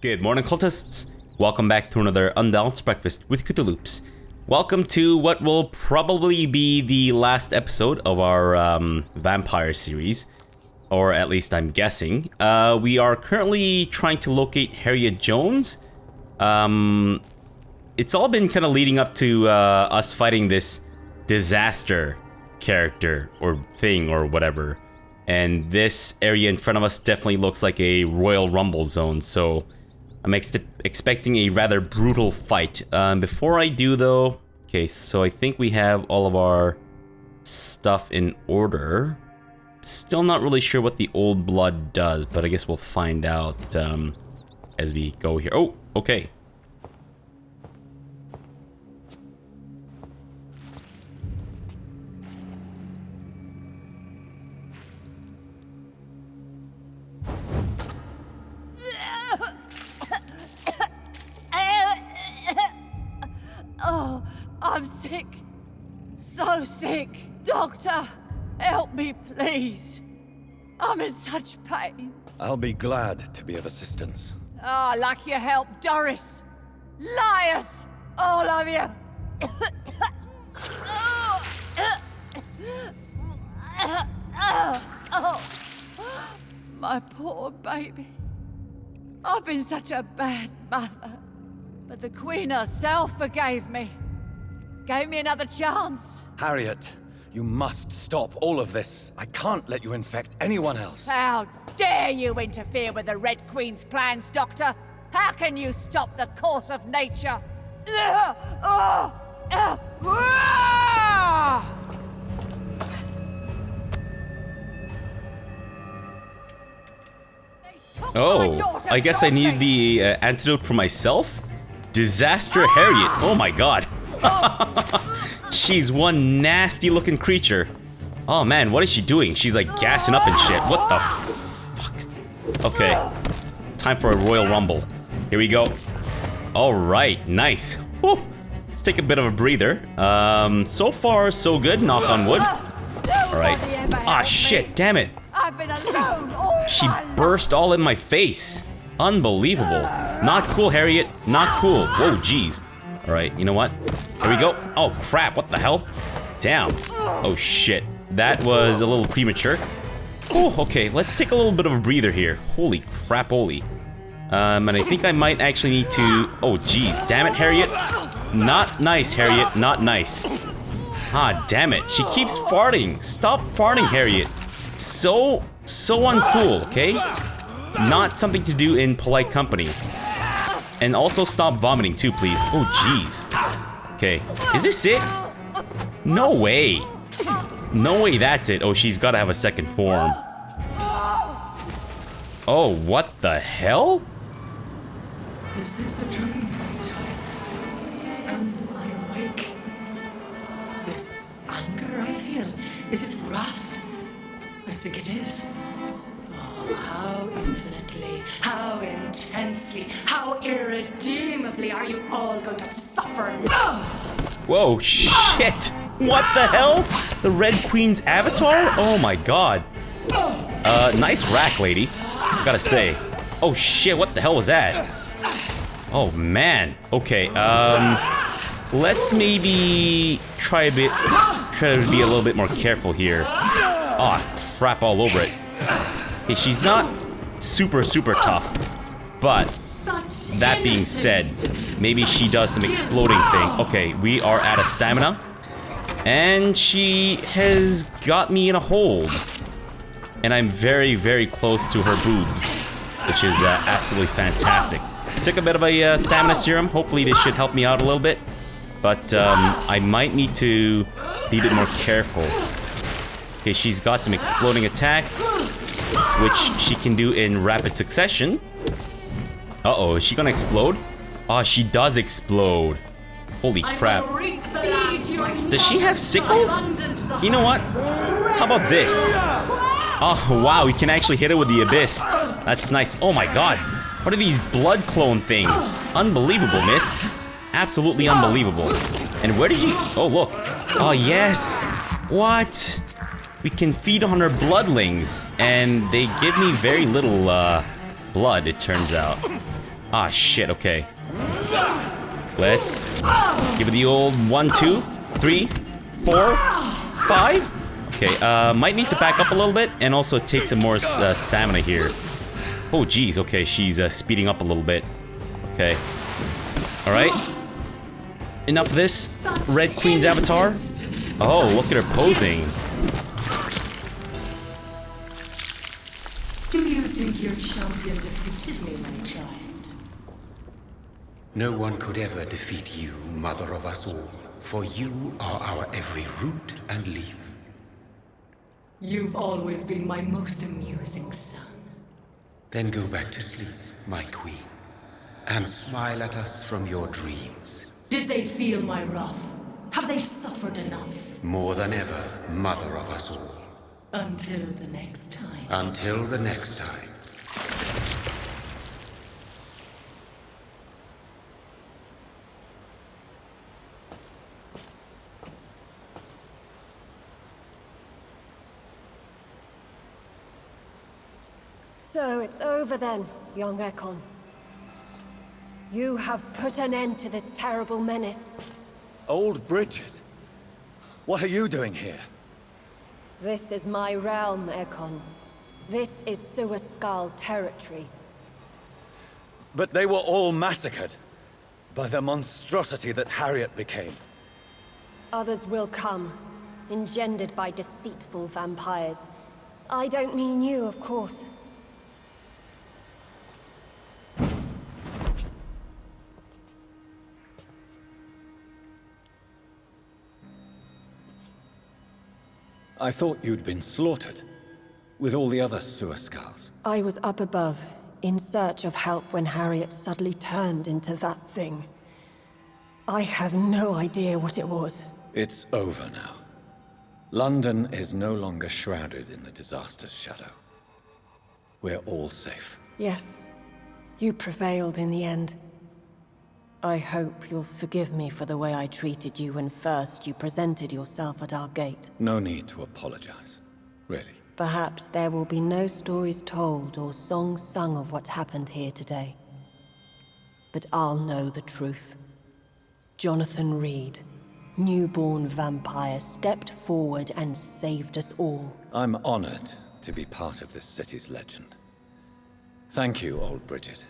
Good morning, cultists. Welcome back to another Unbalanced Breakfast with CthuLoops. Welcome to what will probably be the last episode of our Vampyr series. Or at least I'm guessing. We are currently trying to locate Harriet Jones. It's all been kind of leading up to us fighting this disaster character or thing or whatever. And this area in front of us definitely looks like a Royal Rumble zone, so I'm expecting a rather brutal fight. Before I do though, okay, so I think we have all of our stuff in order. Still not really sure what the old blood does, but I guess we'll find out as we go here. Oh, okay. Oh, I'm sick. So sick. Doctor, help me, please. I'm in such pain. I'll be glad to be of assistance. Ah, like your help, Doris. Liars, all of you. My poor baby. I've been such a bad mother. But the Queen herself forgave me. Gave me another chance. Harriet, you must stop all of this. I can't let you infect anyone else. How dare you interfere with the Red Queen's plans, Doctor? How can you stop the course of nature? Oh, I guess I need the antidote for myself? Disaster Harriet. Oh my god. She's one nasty looking creature. Oh man, what is she doing? She's like gassing up and shit. What the fuck? Okay. Time for a Royal Rumble. Here we go. Alright, nice. Whew. Let's take a bit of a breather. So far, so good. Knock on wood. Alright. Ah, shit, damn it. I've been alone all She my life. burst all in my face. Unbelievable. Not cool, Harriet. Not cool. Whoa, jeez. Alright, you know what? Here we go. Oh, crap. What the hell? Damn. Oh, shit. That was a little premature. Oh, okay. Let's take a little bit of a breather here. Holy crap, holy. And I think I might actually need to... Oh, jeez. Damn it, Harriet. Not nice, Harriet. Not nice. Ah, damn it. She keeps farting. Stop farting, Harriet. So uncool, okay? Not something to do in polite company. And also stop vomiting too, please. Oh, jeez. Okay. Is this it? No way. No way that's it. Oh, she's gotta have a second form. Oh, what the hell? Is this a dream, my child? Am I awake? Is this anger I feel? Is it wrath? I think it is. Oh, how infinitely, how intensely, how irredeemably are you all going to suffer? Whoa, shit! What the hell? The Red Queen's avatar? Oh my god. Nice rack, lady. Gotta say. Oh shit, what the hell was that? Oh man. Okay, let's maybe try to be a little bit more careful here. Oh, crap all over it. Okay, she's not super tough, but that being said, maybe she does some exploding thing. Okay, we are out of stamina, and she has got me in a hold, and I'm very close to her boobs, which is absolutely fantastic. Took a bit of a stamina serum. Hopefully this should help me out a little bit, but I might need to be a bit more careful. Okay, she's got some exploding attack, which she can do in rapid succession. Uh-oh, is she gonna explode? Oh, she does explode. Holy crap. Does she have sickles? You know what? How about this? Oh, wow, we can actually hit it with the abyss. That's nice. Oh my god. What are these blood clone things? Unbelievable, miss. Absolutely unbelievable. And where did you... Oh, look. Oh, yes. What? We can feed on her bloodlings, and they give me very little blood, it turns out. Ah, shit, okay. Let's give it the old 1, 2, 3, 4, 5. Okay, might need to back up a little bit and also take some more stamina here. Oh, geez, okay, she's speeding up a little bit. Okay. Alright. Enough of this. Red Queen's avatar. Oh, look at her posing. Do you think your champion defeated me, my child? No one could ever defeat you, mother of us all, for you are our every root and leaf. You've always been my most amusing son. Then go back to sleep, my queen, and smile at us from your dreams. Did they feel my wrath? Have they suffered enough? More than ever, mother of us all. Until the next time. Until the next time. So it's over then, young Ekon. You have put an end to this terrible menace. Old Brigid? What are you doing here? This is my realm, Ekon. This is Suaskal territory. But they were all massacred by the monstrosity that Harriet became. Others will come, engendered by deceitful vampires. I don't mean you, of course. I thought you'd been slaughtered, with all the other Suaskals. I was up above, in search of help when Harriet suddenly turned into that thing. I have no idea what it was. It's over now. London is no longer shrouded in the disaster's shadow. We're all safe. Yes, you prevailed in the end. I hope you'll forgive me for the way I treated you when first you presented yourself at our gate. No need to apologize, really. Perhaps there will be no stories told or songs sung of what happened here today. But I'll know the truth. Jonathan Reed, newborn vampire, stepped forward and saved us all. I'm honored to be part of this city's legend. Thank you, old Brigid.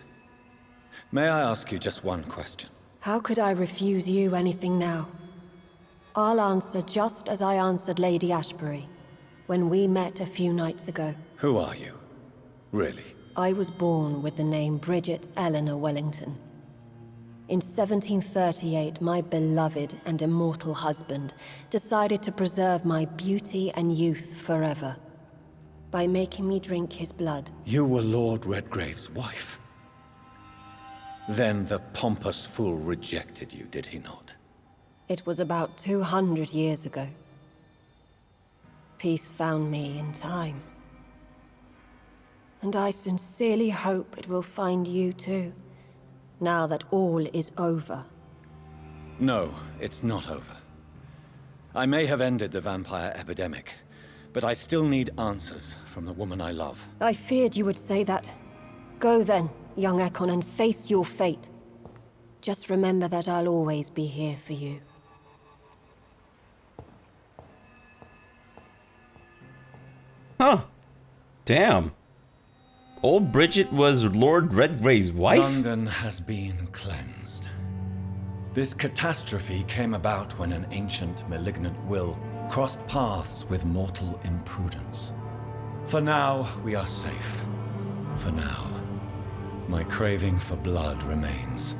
May I ask you just one question? How could I refuse you anything now? I'll answer just as I answered Lady Ashbury when we met a few nights ago. Who are you? Really? I was born with the name Bridget Eleanor Wellington. In 1738, my beloved and immortal husband decided to preserve my beauty and youth forever by making me drink his blood. You were Lord Redgrave's wife. Then the pompous fool rejected you, did he not? It was about 200 years ago. Peace found me in time. And I sincerely hope it will find you too, now that all is over. No, it's not over. I may have ended the vampire epidemic, but I still need answers from the woman I love. I feared you would say that. Go then, young Ekon, and face your fate. Just remember that I'll always be here for you. Huh. Damn. Old Brigid was Lord Redgrave's wife? London has been cleansed. This catastrophe came about when an ancient malignant will crossed paths with mortal imprudence. For now, we are safe. For now. My craving for blood remains.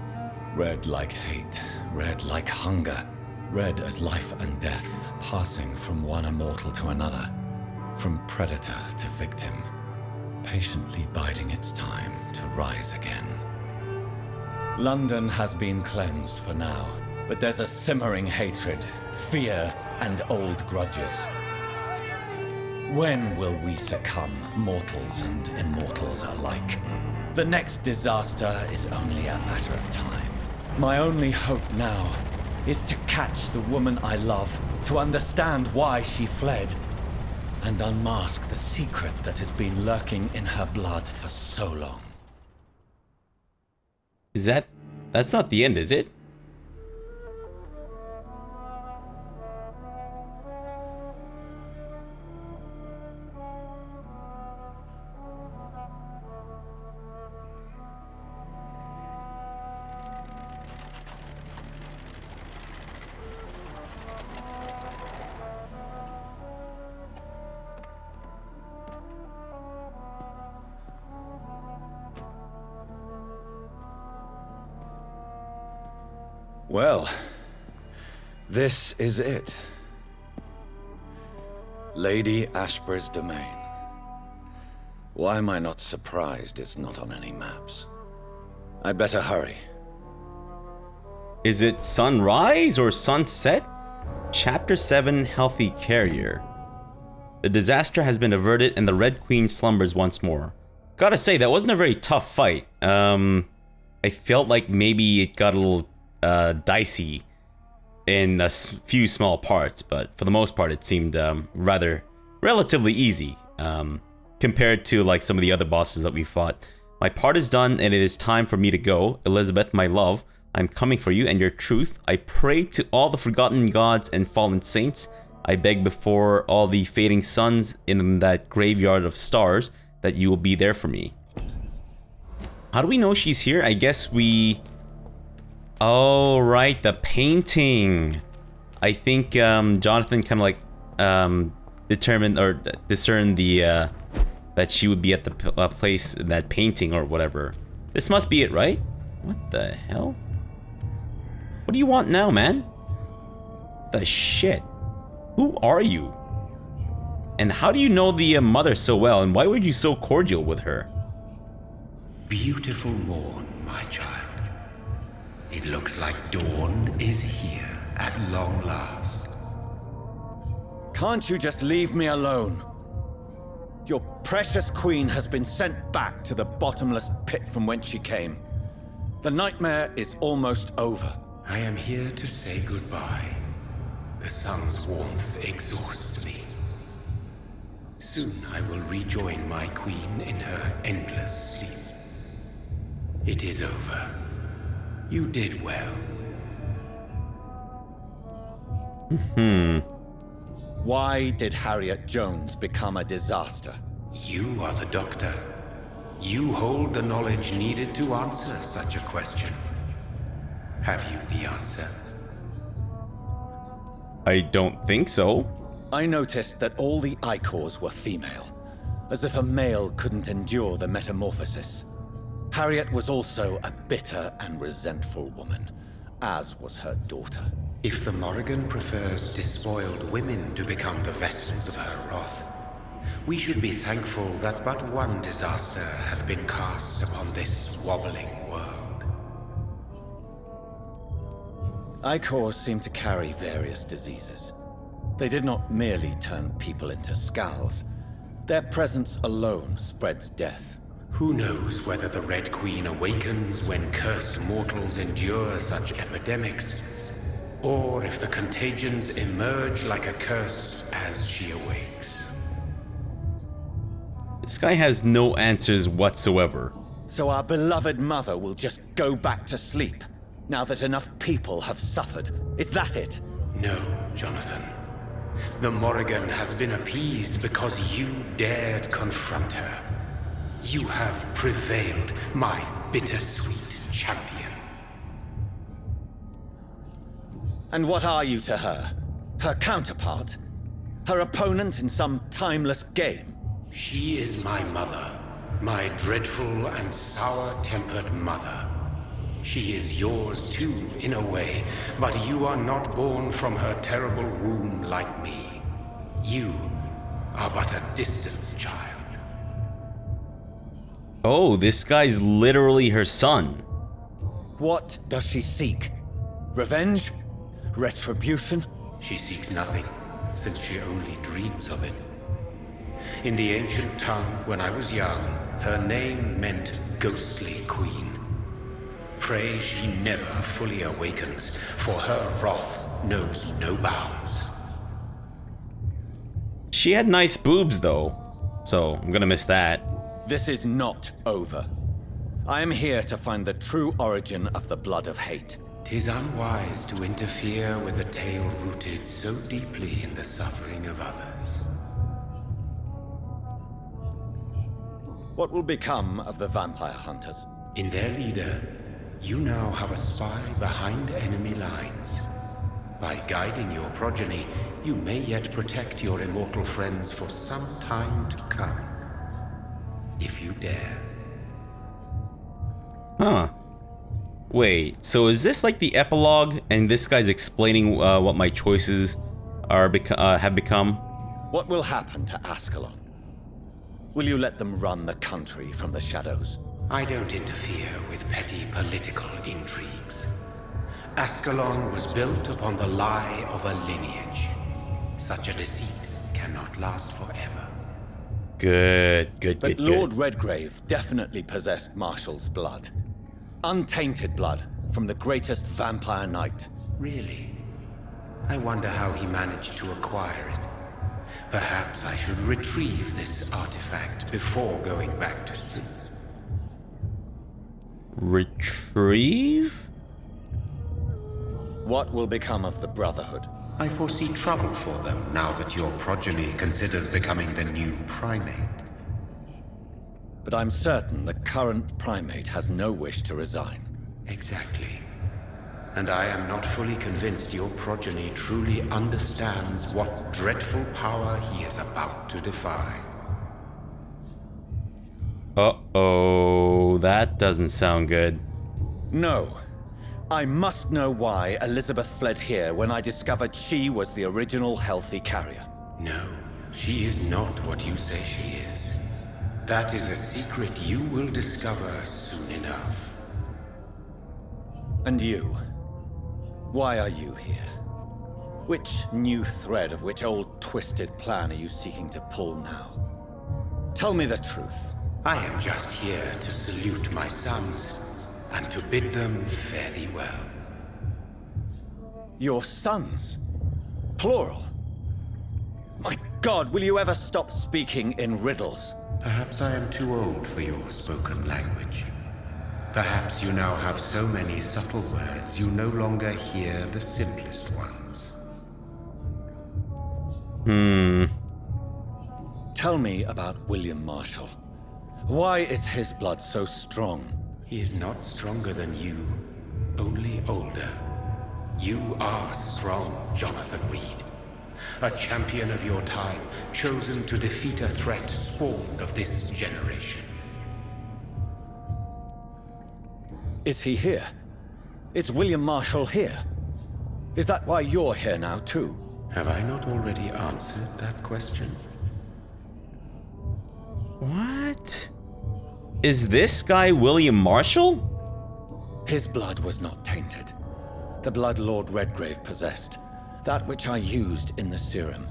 Red like hate, red like hunger, red as life and death, passing from one immortal to another, from predator to victim, patiently biding its time to rise again. London has been cleansed for now, but there's a simmering hatred, fear, and old grudges. When will we succumb, mortals and immortals alike? The next disaster is only a matter of time. My only hope now is to catch the woman I love, to understand why she fled, and unmask the secret that has been lurking in her blood for so long. Is that... That's not the end, is it? Well, this is it. Lady Ashbury's domain. Why am I not surprised it's not on any maps? I'd better hurry. Is it sunrise or sunset? Chapter 7, Healthy Carrier. The disaster has been averted and the Red Queen slumbers once more. Gotta say, that wasn't a very tough fight. I felt like maybe it got a little dicey in a few small parts, but for the most part it seemed relatively easy compared to like some of the other bosses that we fought. My part is done and it is time for me to go. Elizabeth, my love, I'm coming for you and your truth. I pray to all the forgotten gods and fallen saints. I beg before all the fading suns in that graveyard of stars that you will be there for me. How do we know she's here? I guess we... Oh, right, the painting. I think Jonathan kind of like determined or discerned the that she would be at the place in that painting or whatever. This must be it, right? What the hell? What do you want now, man? The shit? Who are you? And how do you know the mother so well, and why were you so cordial with her? Beautiful morn, my child. It looks like dawn is here at long last. Can't you just leave me alone? Your precious queen has been sent back to the bottomless pit from whence she came. The nightmare is almost over. I am here to say goodbye. The sun's warmth exhausts me. Soon I will rejoin my queen in her endless sleep. It is over. You did well. Why did Harriet Jones become a disaster? You are the doctor. You hold the knowledge needed to answer such a question. Have you the answer? I don't think so. I noticed that all the Icors were female, as if a male couldn't endure the metamorphosis. Harriet was also a bitter and resentful woman, as was her daughter. If the Morrigan prefers despoiled women to become the vessels of her wrath, we should be thankful that but one disaster hath been cast upon this wobbling world. Icors seem to carry various diseases. They did not merely turn people into skulls. Their presence alone spreads death. Who knows whether the Red Queen awakens when cursed mortals endure such epidemics, or if the contagions emerge like a curse as she awakes. This guy has no answers whatsoever. So our beloved mother will just go back to sleep, now that enough people have suffered. Is that it? No, Jonathan. The Morrigan has been appeased because you dared confront her. You have prevailed, my bittersweet champion. And what are you to her? Her counterpart? Her opponent in some timeless game? She is my mother, my dreadful and sour-tempered mother. She is yours too, in a way, but you are not born from her terrible womb like me. You are but a distant child. Oh, this guy's literally her son. What does she seek? Revenge? Retribution? She seeks nothing, since she only dreams of it. In the ancient tongue, when I was young, her name meant Ghostly Queen. Pray she never fully awakens, for her wrath knows no bounds. She had nice boobs though, so I'm gonna miss that. This is not over. I am here to find the true origin of the blood of hate. 'Tis unwise to interfere with a tale rooted so deeply in the suffering of others. What will become of the vampire hunters? In their leader, you now have a spy behind enemy lines. By guiding your progeny, you may yet protect your immortal friends for some time to come. If you dare. Huh. Wait, so is this like the epilogue, and this guy's explaining what my choices are have become? What will happen to Ascalon? Will you let them run the country from the shadows? I don't interfere with petty political intrigues. Ascalon was built upon the lie of a lineage. Such a deceit cannot last forever. Good. But Lord Redgrave definitely possessed Marshall's blood. Untainted blood from the greatest vampire knight. Really? I wonder how he managed to acquire it. Perhaps I should retrieve this artifact before going back to sleep. Retrieve? What will become of the Brotherhood? I foresee trouble for them now that your progeny considers becoming the new primate. But I'm certain the current primate has no wish to resign. Exactly. And I am not fully convinced your progeny truly understands what dreadful power he is about to defy. Uh-oh, that doesn't sound good. No. I must know why Elizabeth fled here when I discovered she was the original healthy carrier. No, she is not what you say she is. That is a secret you will discover soon enough. And you? Why are you here? Which new thread of which old twisted plan are you seeking to pull now? Tell me the truth. I am just here to salute my sons and to bid them fare thee well. Your sons? Plural? My God, will you ever stop speaking in riddles? Perhaps I am too old for your spoken language. Perhaps you now have so many subtle words you no longer hear the simplest ones. Tell me about William Marshall. Why is his blood so strong? He is not stronger than you, only older. You are strong, Jonathan Reed. A champion of your time, chosen to defeat a threat spawned of this generation. Is he here? Is William Marshall here? Is that why you're here now, too? Have I not already answered that question? What? Is this guy William Marshall? His blood was not tainted. The blood Lord Redgrave possessed. That which I used in the serum.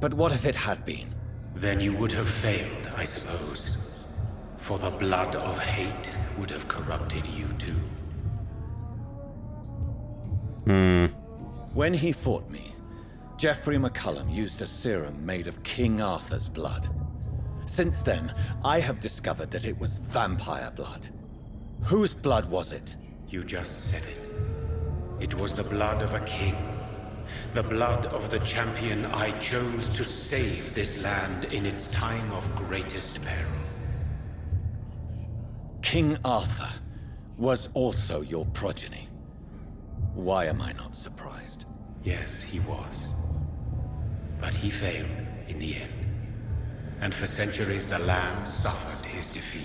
But what if it had been? Then you would have failed, I suppose. For the blood of hate would have corrupted you too. When he fought me, Geoffrey McCullum used a serum made of King Arthur's blood. Since then, I have discovered that it was vampire blood. Whose blood was it? You just said it. It was the blood of a king. The blood of the champion I chose to save this land in its time of greatest peril. King Arthur was also your progeny. Why am I not surprised? Yes, he was. But he failed in the end. And for centuries the land suffered his defeat.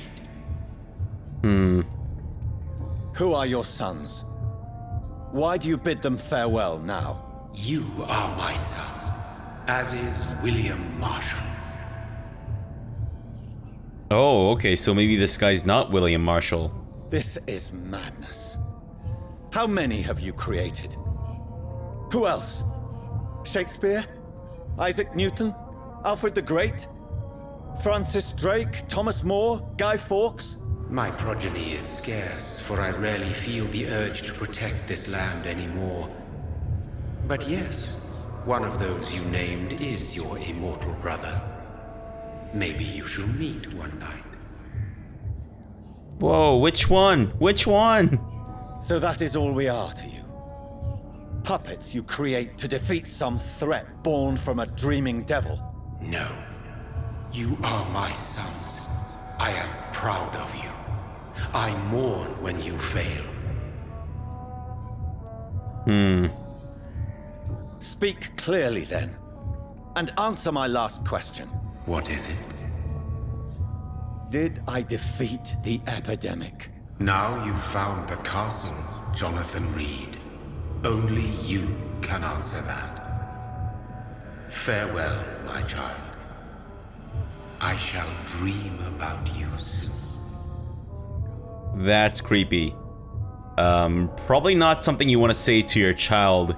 Who are your sons? Why do you bid them farewell now? You are my son, as is William Marshall. Oh, okay, so maybe this guy's not William Marshall. This is madness. How many have you created? Who else? Shakespeare? Isaac Newton? Alfred the Great? Francis Drake? Thomas More? Guy Fawkes? My progeny is scarce, for I rarely feel the urge to protect this land anymore. But yes, one of those you named is your immortal brother. Maybe you shall meet one night. Whoa, which one? Which one? So that is all we are to you? Puppets you create to defeat some threat born from a dreaming devil? No. You are my sons. I am proud of you. I mourn when you fail. Speak clearly then, and answer my last question. What is it? Did I defeat the epidemic? Now you've found the castle, Jonathan Reed. Only you can answer that. Farewell, my child. I shall dream about you soon. That's creepy. Probably not something you want to say to your child,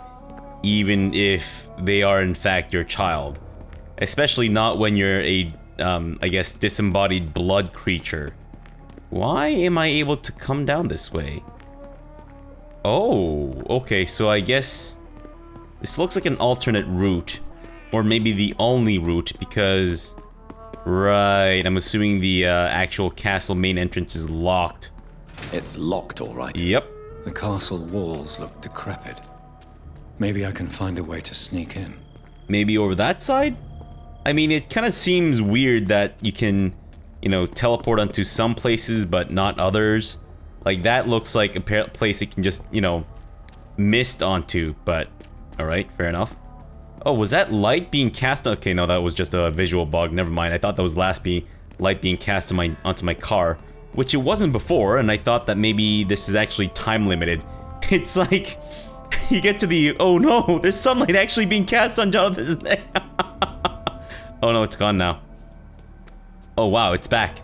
even if they are in fact your child. Especially not when you're a, I guess, disembodied blood creature. Why am I able to come down this way? Oh, okay, so I guess this looks like an alternate route. Or maybe the only route, because... Right, I'm assuming the actual castle main entrance is locked. It's locked, all right. Yep. The castle walls look decrepit. Maybe I can find a way to sneak in. Maybe over that side? I mean, it kind of seems weird that you can, you know, teleport onto some places but not others. Like, that looks like a place you can just, you know, mist onto, but... Alright, fair enough. Oh, was that light being cast? Okay, no, that was just a visual bug. Never mind. I thought that was light being cast onto my car, which it wasn't before, and I thought that maybe this is actually time limited. It's like you get to the oh no, there's sunlight actually being cast on Jonathan's neck. Oh no, it's gone now. Oh wow, it's back.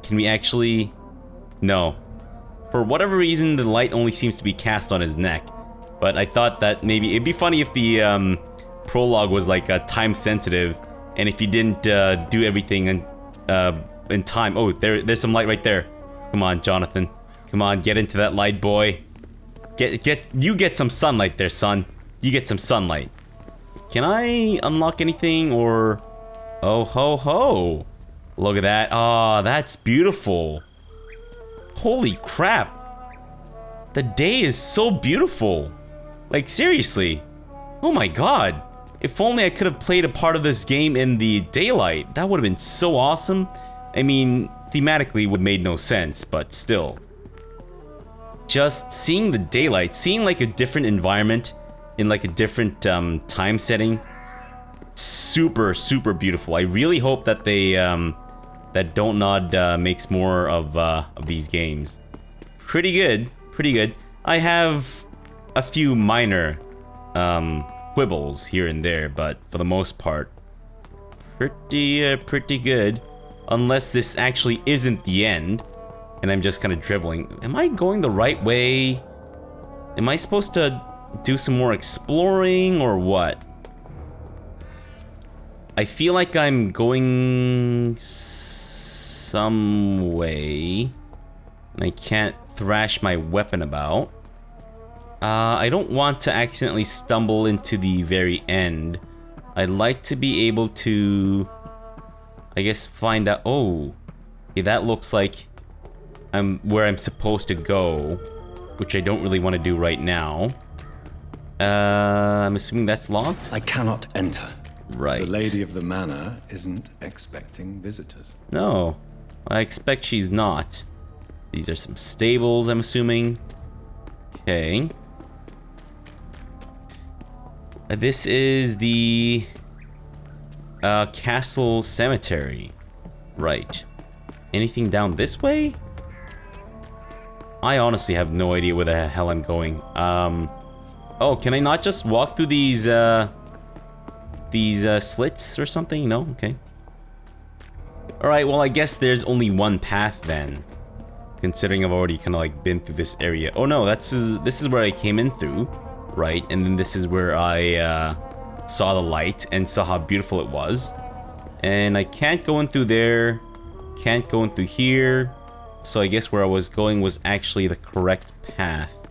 Can we actually? No. For whatever reason, the light only seems to be cast on his neck. But I thought that maybe it'd be funny if the prologue was like time sensitive, and if you didn't do everything in time. Oh, there's some light right there. Come on, Jonathan. Come on, get into that light, boy. You get some sunlight there, son. You get some sunlight. Can I unlock anything or? Oh ho ho! Look at that. Ah, that's beautiful. Holy crap! The day is so beautiful. Like seriously. Oh my god. If only I could have played a part of this game in the daylight. That would have been so awesome. I mean, thematically would have made no sense, but still. Just seeing the daylight, seeing like a different environment in like a different time setting. Super, super beautiful. I really hope that they, that Don't Nod makes more of these games. Pretty good, pretty good. I have a few minor quibbles here and there, but for the most part, pretty good. Unless this actually isn't the end, and I'm just kind of dribbling. Am I going the right way? Am I supposed to do some more exploring or what? I feel like I'm going some way, and I can't thrash my weapon about. I don't want to accidentally stumble into the very end. I'd like to be able to, I guess, find out. Oh, okay, that looks like I'm where I'm supposed to go, which I don't really want to do right now. I'm assuming that's locked. I cannot enter. Right. The lady of the manor isn't expecting visitors. No, I expect she's not. These are some stables, I'm assuming. Okay. This is the castle cemetery. Right. Anything down this way? I honestly have no idea where the hell I'm going. Oh, can I not just walk through these slits or something? No? Okay. Alright, well I guess there's only one path then. Considering I've already kind of like been through this area. Oh no, this is where I came in through. Right, and then this is where I saw the light and saw how beautiful it was. And I can't go in through there, can't go in through here. So I guess where I was going was actually the correct path.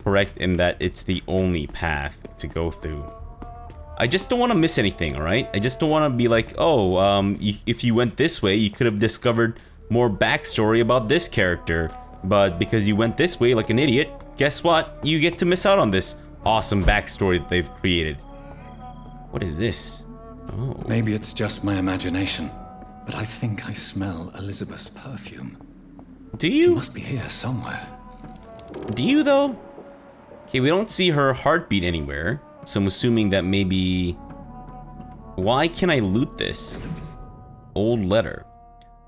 Correct in that it's the only path to go through. I just don't want to miss anything, alright? I just don't want to be like, oh, if you went this way, you could have discovered more backstory about this character. But because you went this way like an idiot, guess what? You get to miss out on this awesome backstory that they've created. What is this? Oh. Maybe it's just my imagination, but I think I smell Elizabeth's perfume. Do She you? must be here somewhere. Do you though? Okay, we don't see her heartbeat anywhere, so I'm assuming that maybe... Why can I loot this? Old letter.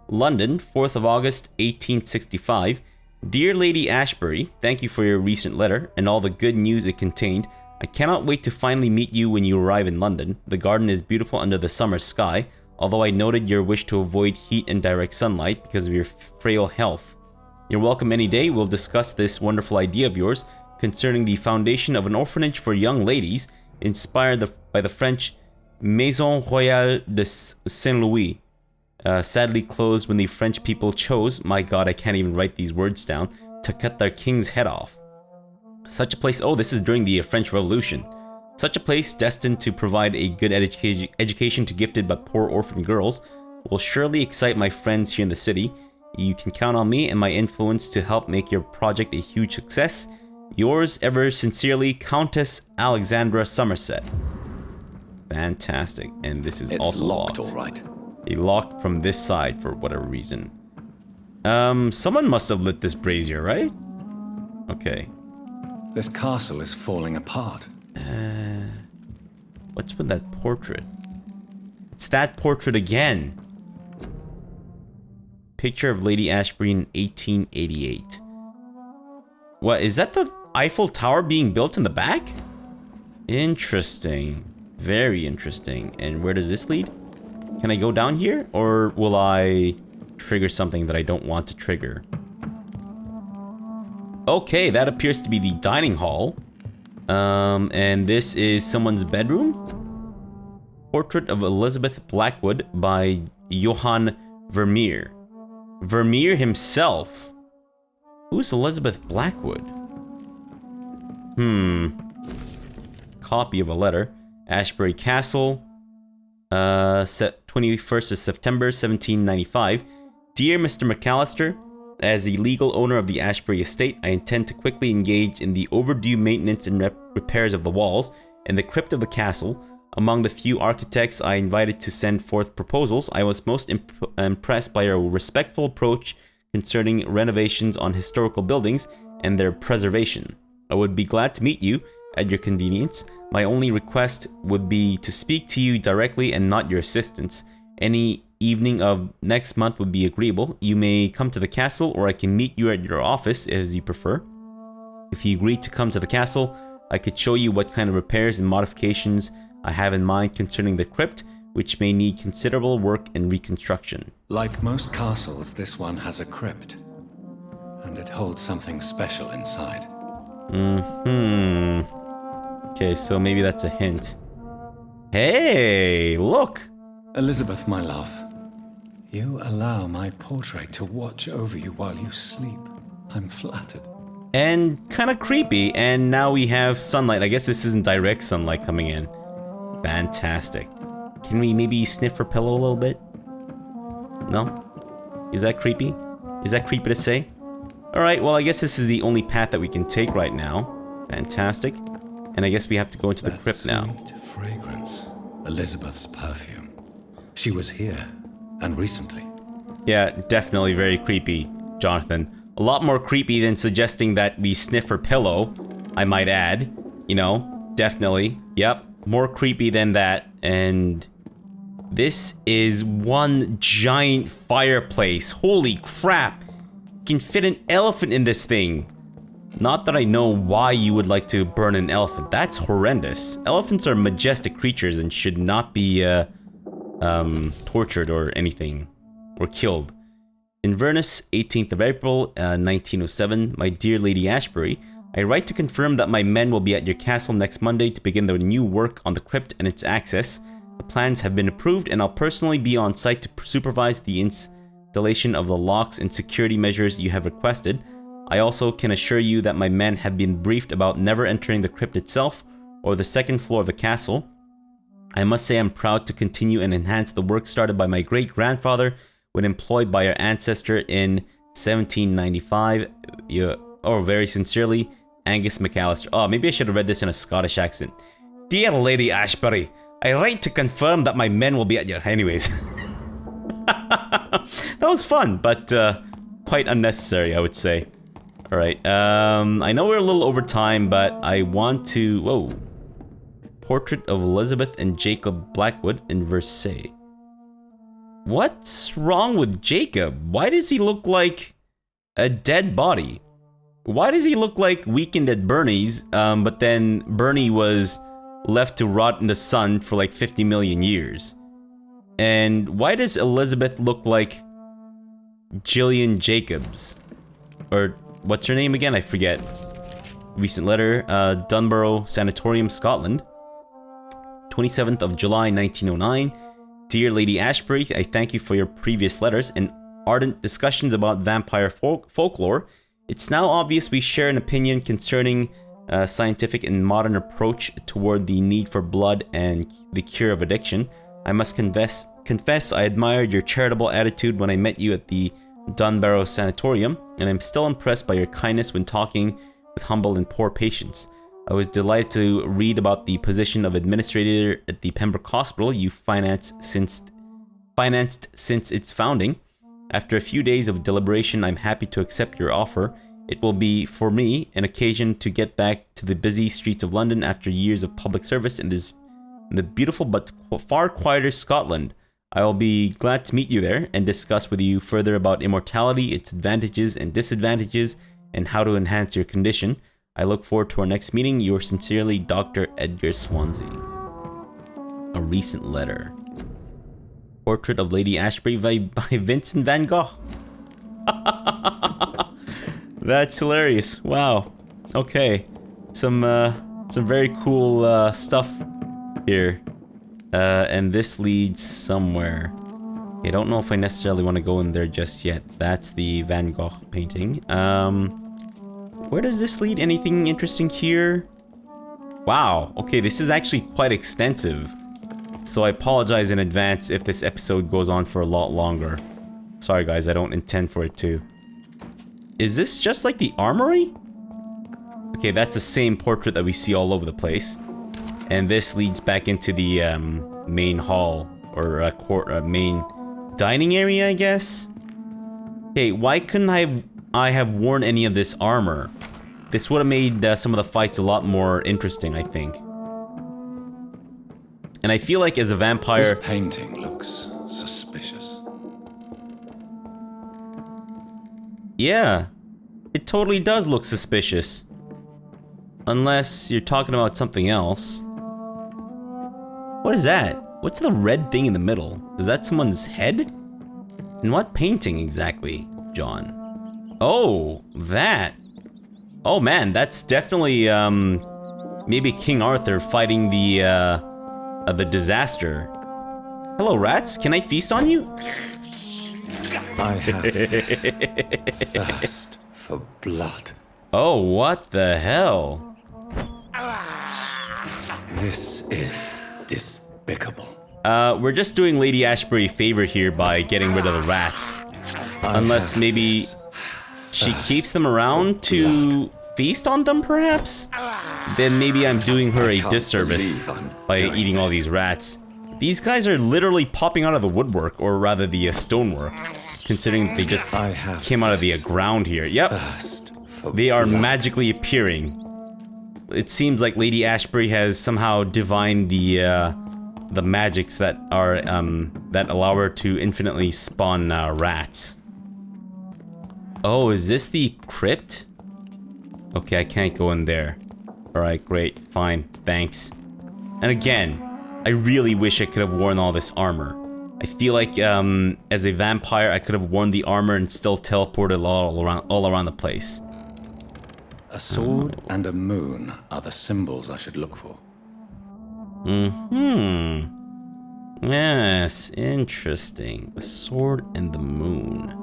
London, 4th of August, 1865. Dear Lady Ashbury, thank you for your recent letter and all the good news it contained. I cannot wait to finally meet you when you arrive in London. The garden is beautiful under the summer sky, although I noted your wish to avoid heat and direct sunlight because of your frail health. You're welcome any day. We'll discuss this wonderful idea of yours concerning the foundation of an orphanage for young ladies inspired by the French Maison Royale de Saint-Louis. Sadly closed when the French people chose, my god, I can't even write these words down, to cut their king's head off. Such a place, oh, this is during the French Revolution. Such a place, destined to provide a good education to gifted but poor orphan girls, will surely excite my friends here in the city. You can count on me and my influence to help make your project a huge success. Yours ever sincerely, Countess Alexandra Somerset. Fantastic, and this is It's also locked, locked. all right. They locked from this side for whatever reason. Someone must have lit this brazier, right? Okay. This castle is falling apart. What's with that portrait? It's that portrait again. Picture of Lady Ashbury in 1888. What, is that the Eiffel Tower being built in the back? Interesting. Very interesting. And where does this lead? Can I go down here? Or will I trigger something that I don't want to trigger? Okay, that appears to be the dining hall. And this is someone's bedroom? Portrait of Elizabeth Blackwood by Johann Vermeer. Vermeer himself? Who's Elizabeth Blackwood? Copy of a letter. Ashbury Castle. 21st of September, 1795. Dear Mr. McAllister, as the legal owner of the Ashbury estate, I intend to quickly engage in the overdue maintenance and repairs of the walls and the crypt of the castle. Among the few architects I invited to send forth proposals, I was most impressed by your respectful approach concerning renovations on historical buildings and their preservation. I would be glad to meet you at your convenience. My only request would be to speak to you directly and not your assistants. Any evening of next month would be agreeable. You may come to the castle, or I can meet you at your office as you prefer. If you agree to come to the castle, I could show you what kind of repairs and modifications I have in mind concerning the crypt, which may need considerable work and reconstruction. Like most castles, this one has a crypt. And it holds something special inside. Okay, so maybe that's a hint. Hey, look! Elizabeth, my love, you allow my portrait to watch over you while you sleep. I'm flattered. And kind of creepy, and now we have sunlight. I guess this isn't direct sunlight coming in. Fantastic. Can we maybe sniff her pillow a little bit? No? Is that creepy? Is that creepy to say? Alright, well I guess this is the only path that we can take right now. Fantastic. And I guess we have to go into the crypt now. Sweet fragrance. Elizabeth's perfume. She was here, and recently. Yeah, definitely very creepy, Jonathan. A lot more creepy than suggesting that we sniff her pillow, I might add. You know, definitely. Yep, more creepy than that. And this is one giant fireplace. Holy crap! You can fit an elephant in this thing. Not that I know why you would like to burn an elephant. That's horrendous. Elephants are majestic creatures and should not be tortured or anything, or killed. Inverness, 18th of April, 1907. My dear Lady Ashbury, I write to confirm that my men will be at your castle next Monday to begin the new work on the crypt and its access. The plans have been approved, and I'll personally be on site to supervise the installation of the locks and security measures you have requested. I also can assure you that my men have been briefed about never entering the crypt itself or the second floor of the castle. I must say I'm proud to continue and enhance the work started by my great-grandfather when employed by your ancestor in 1795. Very sincerely, Angus McAllister. Oh, maybe I should have read this in a Scottish accent. Dear Lady Ashbury, I write to confirm that my men will be at your... Anyways. That was fun, but quite unnecessary, I would say. Alright, I know we're a little over time, but I want to... Whoa. Portrait of Elizabeth and Jacob Blackwood in Versailles. What's wrong with Jacob? Why does he look like a dead body? Why does he look like Weekend at Bernie's, but then Bernie was left to rot in the sun for like 50 million years? And why does Elizabeth look like Gillian Jacobs? Or what's her name again? I forget. Recent letter, Dunborough Sanatorium, Scotland. 27th of July, 1909. Dear Lady Ashbury, I thank you for your previous letters and ardent discussions about vampire folklore. It's now obvious we share an opinion concerning a scientific and modern approach toward the need for blood and the cure of addiction. I must confess I admired your charitable attitude when I met you at the Dunborough Sanatorium, and I'm still impressed by your kindness when talking with humble and poor patients. I was delighted to read about the position of administrator at the Pembroke Hospital you financed since its founding. After a few days of deliberation, I'm happy to accept your offer. It will be, for me, an occasion to get back to the busy streets of London after years of public service in the beautiful but far quieter Scotland. I will be glad to meet you there and discuss with you further about immortality, its advantages and disadvantages, and how to enhance your condition. I look forward to our next meeting. Yours sincerely, Dr. Edgar Swansea. A recent letter. Portrait of Lady Ashbury by Vincent van Gogh. That's hilarious. Wow. Okay. Some very cool stuff here. And this leads somewhere. I don't know if I necessarily want to go in there just yet. That's the Van Gogh painting. Where does this lead? Anything interesting here? Wow. Okay, this is actually quite extensive. So I apologize in advance if this episode goes on for a lot longer. Sorry guys, I don't intend for it to. Is this just like the armory? Okay, that's the same portrait that we see all over the place. And this leads back into the main hall, or main dining area, I guess? Okay, why couldn't I have worn any of this armor? This would have made some of the fights a lot more interesting, I think. And I feel like as a vampire... This painting looks suspicious. Yeah, it totally does look suspicious. Unless you're talking about something else. What is that? What's the red thing in the middle? Is that someone's head? And what painting exactly, John? Oh, that. Oh man, that's definitely maybe King Arthur fighting the disaster. Hello rats, can I feast on you? I have thirst for blood. Oh, what the hell? This is despicable. We're just doing Lady Ashbury a favor here by getting rid of the rats. Unless maybe she keeps them around to feast on them, perhaps? Then maybe I'm doing her a disservice by eating all these rats. These guys are literally popping out of the woodwork, or rather the stonework, considering they just came out of the ground here. Yep, they are magically appearing. It seems like Lady Ashbury has somehow divined the magics that are that allow her to infinitely spawn rats. Oh, is this the crypt? Okay, I can't go in there. Alright, great, fine, thanks. And again, I really wish I could have worn all this armor. I feel like as a vampire, I could have worn the armor and still teleported all around the place. A sword and a moon are the symbols I should look for. Yes, interesting. A sword and the moon.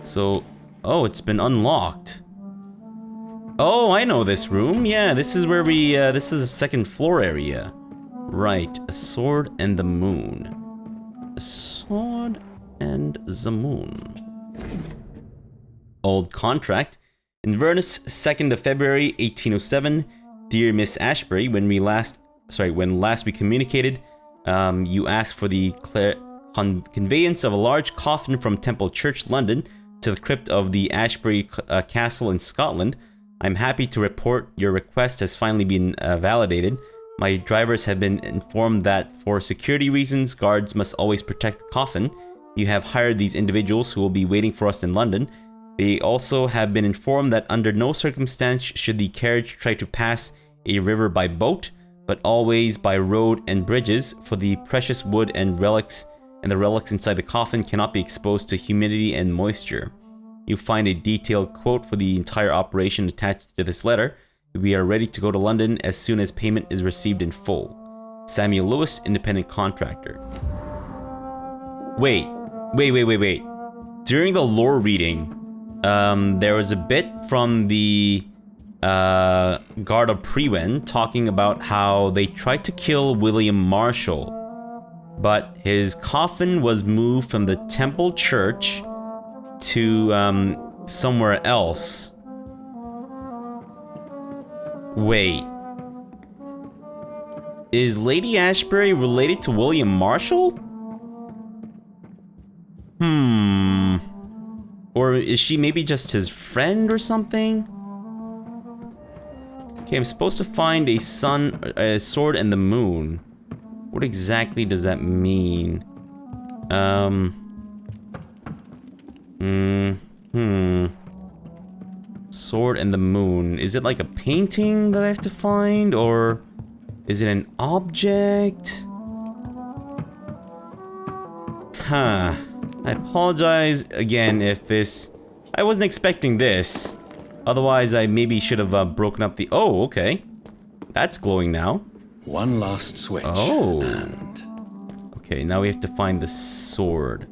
So, oh, it's been unlocked. Oh, I know this room. Yeah, this is where we, this is the second floor area. Right, a sword and the moon. A sword and Zamoon. Old contract. Inverness, 2nd of February, 1807. Dear Miss Ashbury, when last we communicated, you asked for the conveyance of a large coffin from Temple Church, London, to the crypt of the Ashbury Castle in Scotland. I'm happy to report your request has finally been validated. My drivers have been informed that for security reasons, guards must always protect the coffin. You have hired these individuals who will be waiting for us in London. They also have been informed that under no circumstance should the carriage try to pass a river by boat, but always by road and bridges, for the precious wood and the relics inside the coffin cannot be exposed to humidity and moisture. You'll find a detailed quote for the entire operation attached to this letter. We are ready to go to London as soon as payment is received in full. Samuel Lewis, independent contractor. Wait. During the lore reading, there was a bit from the Guard of Prewen talking about how they tried to kill William Marshall, but his coffin was moved from the Temple Church to somewhere else. Wait. Is Lady Ashbury related to William Marshall? Or is she maybe just his friend or something? Okay, I'm supposed to find a sword and the moon. What exactly does that mean? Sword and the moon. Is it like a painting that I have to find, or is it an object? Huh. I apologize again if this... I wasn't expecting this. Otherwise, I maybe should have broken up the... Oh, okay. That's glowing now. One last switch. Oh. And... Okay, now we have to find the sword.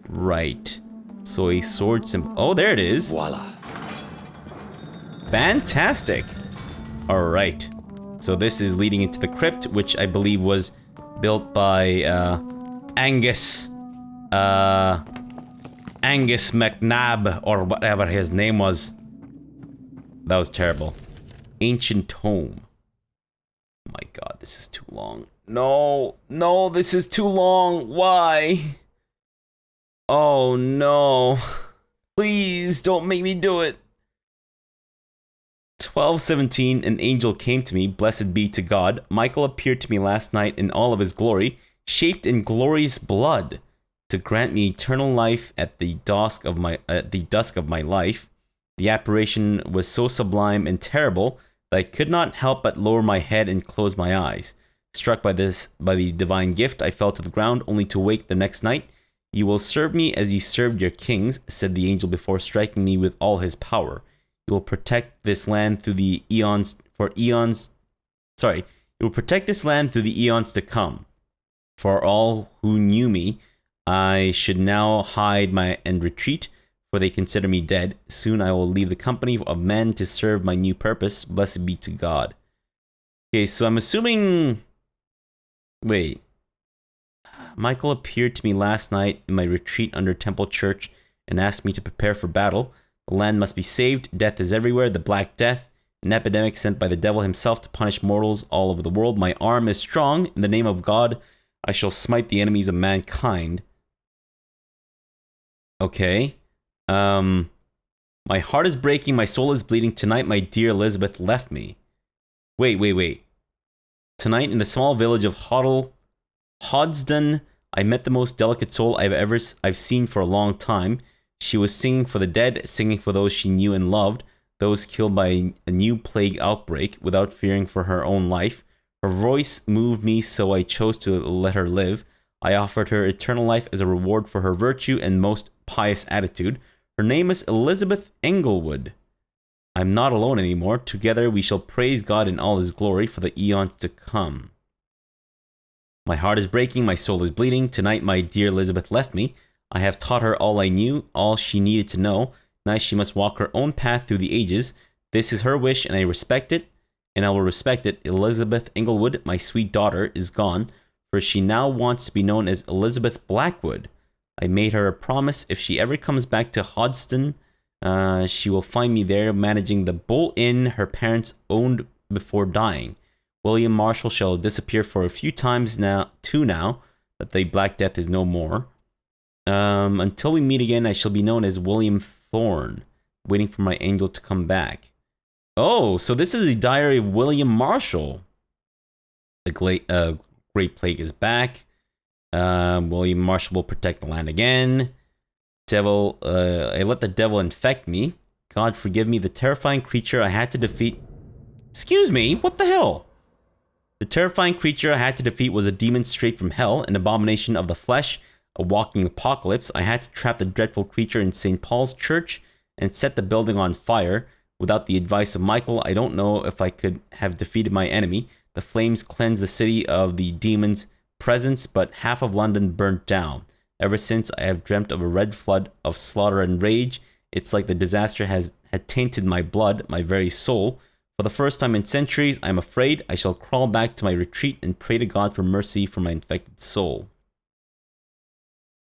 Right. So a sword symbol... Oh, there it is. Voila. Fantastic. Alright. So this is leading into the crypt, which I believe was built by Angus McNabb, or whatever his name was. That was terrible. Ancient Tome. Oh my god, this is too long. No, this is too long. Why? Oh no. Please don't make me do it. 12:17, an angel came to me, blessed be to God. Michael appeared to me last night in all of his glory, shaped in glorious blood, to grant me eternal life at the dusk of my life. The apparition was so sublime and terrible that I could not help but lower my head and close my eyes. Struck by the divine gift, I fell to the ground, only to wake the next night. You will serve me as you served your kings, said the angel before striking me with all his power. You will protect this land through the eons you will protect this land through the eons to come. For all who knew me, I should now hide and retreat, for they consider me dead. Soon I will leave the company of men to serve my new purpose. Blessed be to God. Okay, so I'm assuming... Wait. Michael appeared to me last night in my retreat under Temple Church and asked me to prepare for battle. The land must be saved. Death is everywhere. The Black Death, an epidemic sent by the devil himself to punish mortals all over the world. My arm is strong. In the name of God, I shall smite the enemies of mankind. Okay. My heart is breaking. My soul is bleeding. Tonight, my dear Elizabeth left me. Wait. Tonight, in the small village of Hodsdon, I met the most delicate soul I've seen for a long time. She was singing for the dead, singing for those she knew and loved, those killed by a new plague outbreak, without fearing for her own life. Her voice moved me, so I chose to let her live. I offered her eternal life as a reward for her virtue and most pious attitude. Her name is Elizabeth Englewood. I'm not alone anymore. Together we shall praise God in all his glory for the eons to come. My heart is breaking, my soul is bleeding. Tonight my dear Elizabeth left me. I have taught her all I knew, all she needed to know. Now she must walk her own path through the ages. This is her wish, and I respect it, and I will respect it. Elizabeth Englewood, my sweet daughter, is gone, for she now wants to be known as Elizabeth Blackwood. I made her a promise. If she ever comes back to Hodston, she will find me there managing the Bull Inn her parents owned before dying. William Marshall shall disappear for a few times now that the Black Death is no more. Until we meet again, I shall be known as William Thorne, waiting for my angel to come back. Oh, so this is the diary of William Marshall. The Great Plague is back. William Marshall will protect the land again. Devil, I let the devil infect me. God forgive me, the terrifying creature I had to defeat. Excuse me, what the hell? The terrifying creature I had to defeat was a demon straight from hell, an abomination of the flesh, a walking apocalypse. I had to trap the dreadful creature in St. Paul's Church and set the building on fire. Without the advice of Michael, I don't know if I could have defeated my enemy. The flames cleansed the city of the demon's presence, but half of London burnt down. Ever since, I have dreamt of a red flood of slaughter and rage. It's like the disaster had tainted my blood, my very soul. For the first time in centuries, I'm afraid I shall crawl back to my retreat and pray to God for mercy for my infected soul.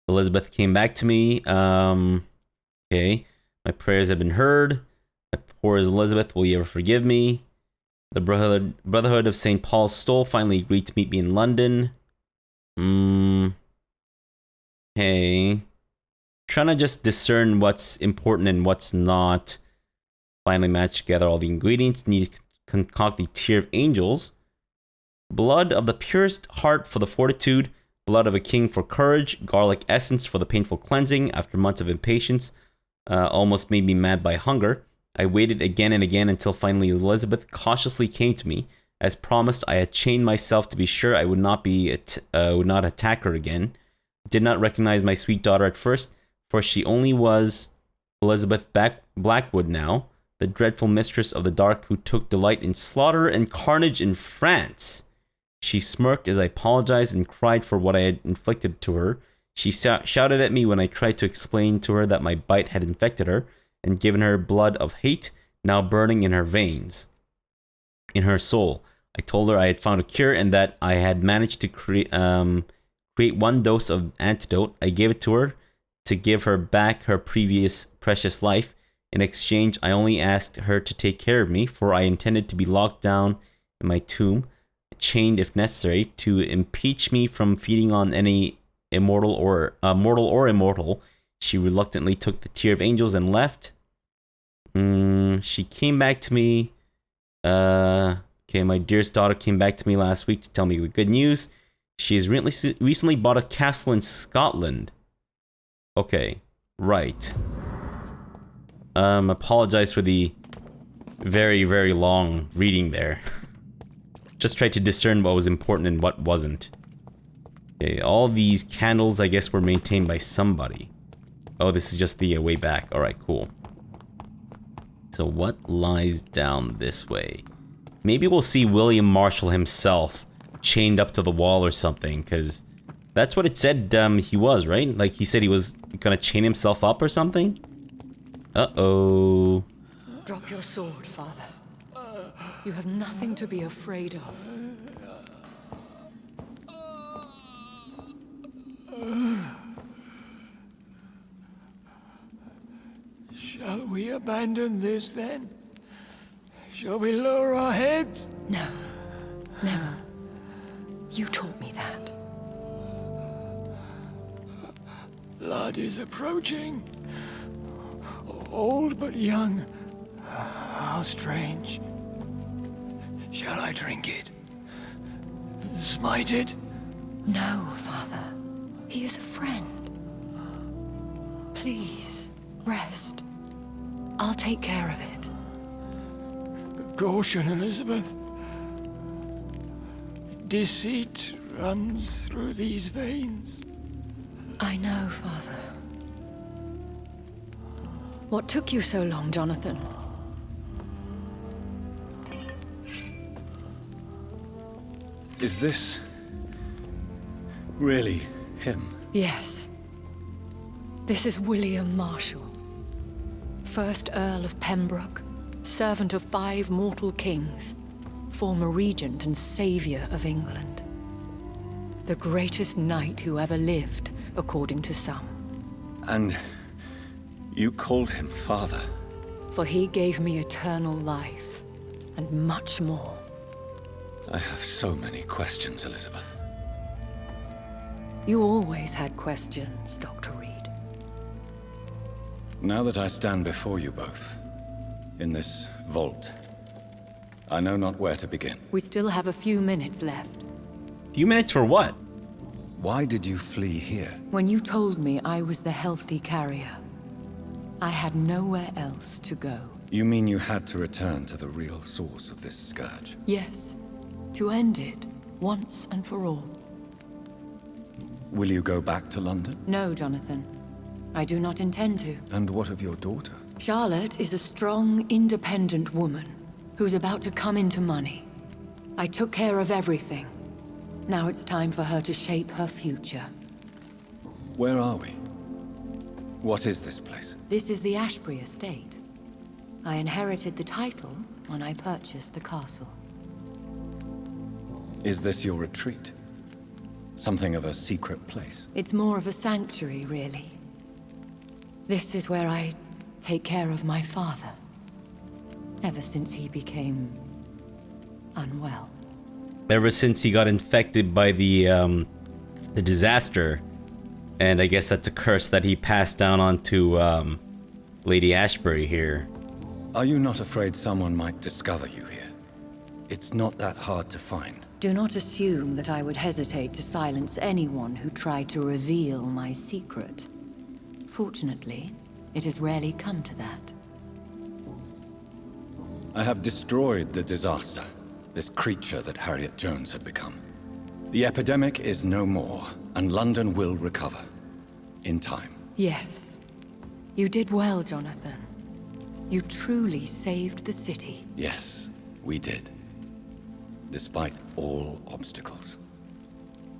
Elizabeth came back to me. Okay. My prayers have been heard. My poor Elizabeth, will you ever forgive me? The Brotherhood of St. Paul's Stole finally agreed to meet me in London. Hey. Trying to just discern what's important and what's not. Finally match together all the ingredients. Need to concoct the Tear of Angels. Blood of the purest heart for the fortitude. Blood of a king for courage. Garlic essence for the painful cleansing. After months of impatience, almost made me mad by hunger. I waited again and again until finally Elizabeth cautiously came to me. As promised, I had chained myself to be sure I would not attack her again. Did not recognize my sweet daughter at first, for she only was Elizabeth Blackwood now, the dreadful mistress of the dark who took delight in slaughter and carnage in France. She smirked as I apologized and cried for what I had inflicted to her. She shouted at me when I tried to explain to her that my bite had infected her and given her blood of hate, now burning in her veins, in her soul. I told her I had found a cure and that I had managed to create one dose of antidote. I gave it to her to give her back her previous precious life. In exchange, I only asked her to take care of me, for I intended to be locked down in my tomb, chained if necessary, to impeach me from feeding on any mortal or immortal. She reluctantly took the Tear of Angels and left. She came back to me. Okay, my dearest daughter came back to me last week to tell me the good news. She has recently bought a castle in Scotland. Okay, right. Apologize for the very, very long reading there. Just tried to discern what was important and what wasn't. Okay, all these candles, I guess, were maintained by somebody. Oh, this is just the way back. Alright, cool. So what lies down this way? Maybe we'll see William Marshall himself chained up to the wall or something, because that's what it said he was, right? Like, he said he was gonna chain himself up or something? Uh-oh. Drop your sword, Father. You have nothing to be afraid of. Shall we abandon this then? Shall we lower our heads? No, never. You taught me that. Blood is approaching. Old but young. How strange. Shall I drink it? Smite it? No, Father. He is a friend. Please, rest. I'll take care of it. Caution, Elizabeth. Deceit runs through these veins. I know, Father. What took you so long, Jonathan? Is this really him? Yes. This is William Marshall, 1st Earl of Pembroke, servant of 5 mortal kings, former regent and saviour of England. The greatest knight who ever lived, according to some. And you called him father. For he gave me eternal life, and much more. I have so many questions, Elizabeth. You always had questions, Dr. Reed. Now that I stand before you both, in this vault, I know not where to begin. We still have a few minutes left. Few minutes for what? Why did you flee here? When you told me I was the healthy carrier, I had nowhere else to go. You mean you had to return to the real source of this scourge? Yes, to end it, once and for all. Will you go back to London? No, Jonathan. I do not intend to. And what of your daughter? Charlotte is a strong, independent woman who's about to come into money. I took care of everything. Now it's time for her to shape her future. Where are we? What is this place? This is the Ashbury estate. I inherited the title when I purchased the castle. Is this your retreat? Something of a secret place? It's more of a sanctuary, really. This is where I take care of my father. Ever since he became unwell. Ever since he got infected by the disaster, and I guess that's a curse that he passed down onto Lady Ashbury here. Are you not afraid someone might discover you here? It's not that hard to find. Do not assume that I would hesitate to silence anyone who tried to reveal my secret. Fortunately, it has rarely come to that. I have destroyed the disaster, this creature that Harriet Jones had become. The epidemic is no more, and London will recover. In time. Yes. You did well, Jonathan. You truly saved the city. Yes, we did. Despite all obstacles.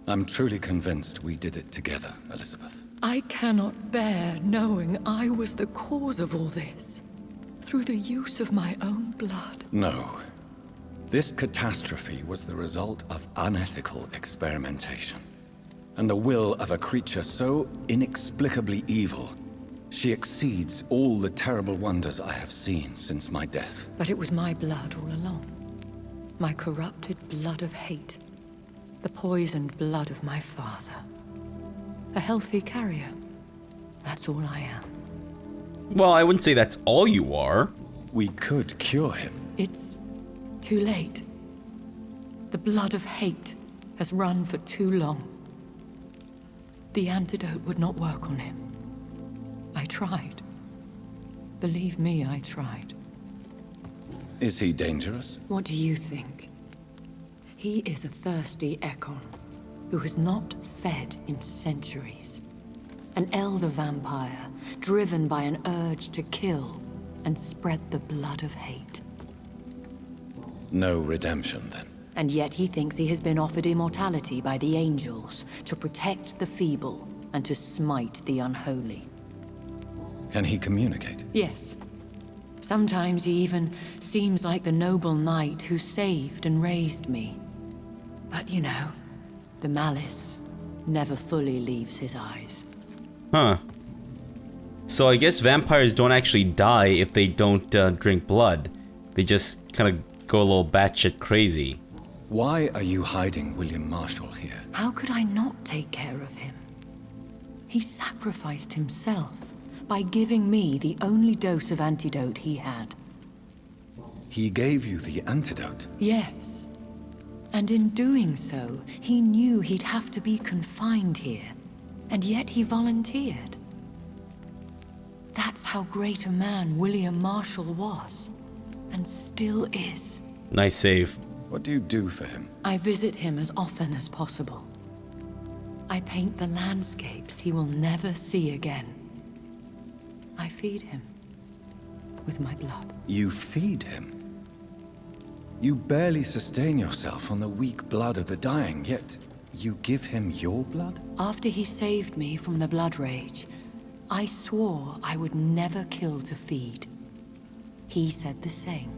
I'm truly convinced we did it together, Elizabeth. I cannot bear knowing I was the cause of all this. Through the use of my own blood. No. This catastrophe was the result of unethical experimentation. And the will of a creature so inexplicably evil, she exceeds all the terrible wonders I have seen since my death. But it was my blood all along. My corrupted blood of hate. The poisoned blood of my father. A healthy carrier. That's all I am. Well, I wouldn't say that's all you are. We could cure him. It's too late. The blood of hate has run for too long. The antidote would not work on him. I tried. Believe me, I tried. Is he dangerous? What do you think? He is a thirsty Ekon, who has not fed in centuries. An elder vampire, driven by an urge to kill and spread the blood of hate. No redemption, then. And yet he thinks he has been offered immortality by the angels to protect the feeble and to smite the unholy. Can he communicate? Yes. Sometimes he even seems like the noble knight who saved and raised me. But you know, the malice never fully leaves his eyes. Huh. So I guess vampires don't actually die if they don't drink blood. They just kind of go a little batshit crazy. Why are you hiding William Marshall here? How could I not take care of him? He sacrificed himself by giving me the only dose of antidote he had. He gave you the antidote? Yes. And in doing so, he knew he'd have to be confined here. And yet he volunteered. That's how great a man William Marshall was. And still is. Nice save. What do you do for him? I visit him as often as possible. I paint the landscapes he will never see again. I feed him with my blood. You feed him? You barely sustain yourself on the weak blood of the dying, yet you give him your blood? After he saved me from the blood rage, I swore I would never kill to feed. He said the same.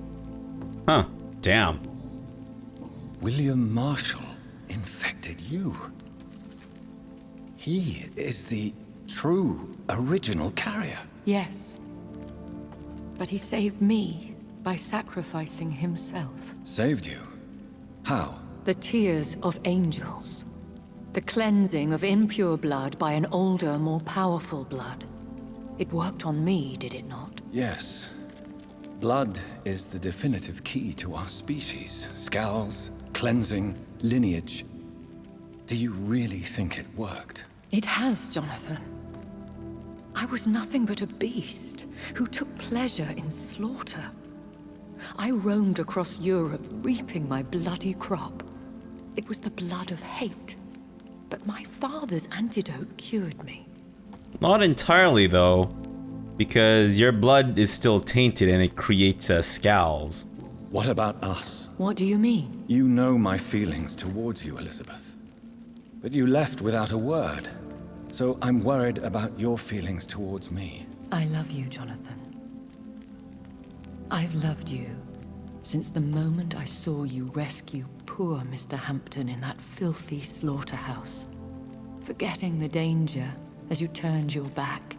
Huh. Damn. William Marshall infected you. He is the true, original carrier. Yes. But he saved me by sacrificing himself. Saved you? How? The tears of angels. The cleansing of impure blood by an older, more powerful blood. It worked on me, did it not? Yes. Blood is the definitive key to our species. Scowls, cleansing, lineage. Do you really think it worked? It has, Jonathan. I was nothing but a beast who took pleasure in slaughter. I roamed across Europe, reaping my bloody crop. It was the blood of hate. But my father's antidote cured me. Not entirely, though. Because your blood is still tainted and it creates scowls. What about us? What do you mean? You know my feelings towards you, Elizabeth. But you left without a word. So I'm worried about your feelings towards me. I love you, Jonathan. I've loved you since the moment I saw you rescue poor Mr. Hampton in that filthy slaughterhouse. Forgetting the danger as you turned your back,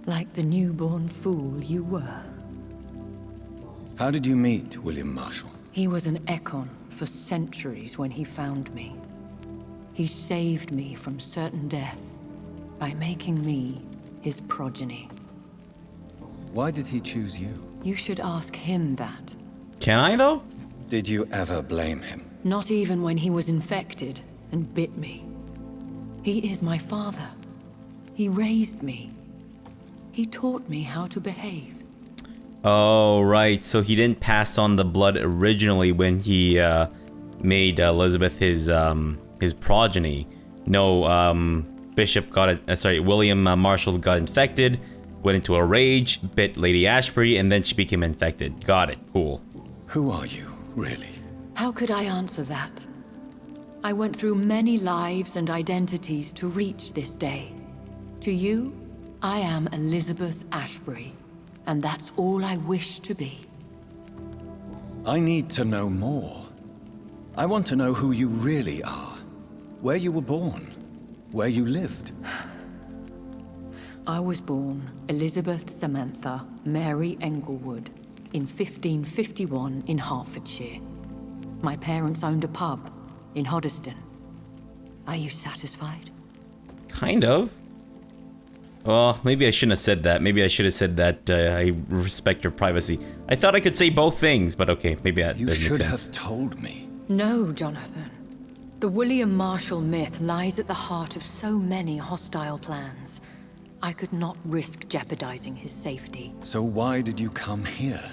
like the newborn fool you were. How did you meet William Marshall? He was an Ekon for centuries when he found me. He saved me from certain death by making me his progeny. Why did he choose you? You should ask him that. Can I, though? Did you ever blame him? Not even when he was infected and bit me. He is my father. He raised me. He taught me how to behave. Oh, right. So he didn't pass on the blood originally when he made Elizabeth his progeny. No, Bishop got it. William Marshall got infected, went into a rage, bit Lady Ashbury, and then she became infected. Got it. Cool. Who are you, really? How could I answer that? I went through many lives and identities to reach this day. To you, I am Elizabeth Ashbury, and that's all I wish to be. I need to know more. I want to know who you really are. Where you were born. Where you lived. I was born Elizabeth Samantha Mary Englewood in 1551 in Hertfordshire. My parents owned a pub in Hoddesdon. Are you satisfied? Kind of. Well, maybe I shouldn't have said that. Maybe I should have said that I respect your privacy. I thought I could say both things, but okay, maybe that You doesn't make should sense. have told me. No, Jonathan. The William Marshall myth lies at the heart of so many hostile plans. I could not risk jeopardizing his safety. So why did you come here?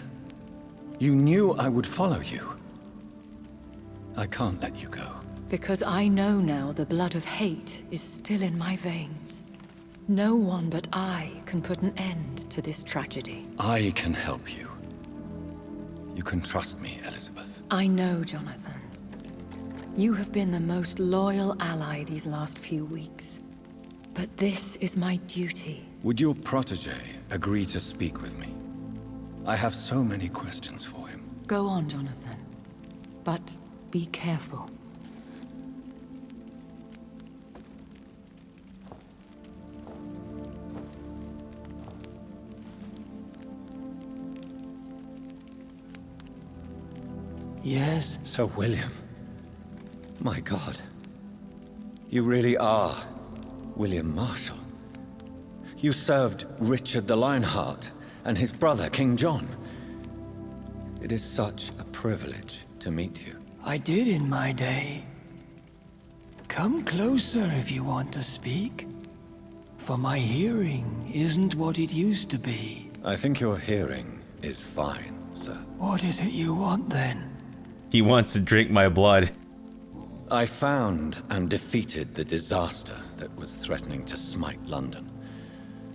You knew I would follow you. I can't let you go. Because I know now the blood of hate is still in my veins. No one but I can put an end to this tragedy. I can help you. You can trust me, Elizabeth. I know, Jonathan. You have been the most loyal ally these last few weeks. But this is my duty. Would your protege agree to speak with me? I have so many questions for him. Go on, Jonathan. But be careful. Yes? Sir William. My God. You really are William Marshall. You served Richard the Lionheart and his brother, King John. It is such a privilege to meet you. I did in my day. Come closer if you want to speak. For my hearing isn't what it used to be. I think your hearing is fine, sir. What is it you want then? He wants to drink my blood. I found and defeated the disaster that was threatening to smite London.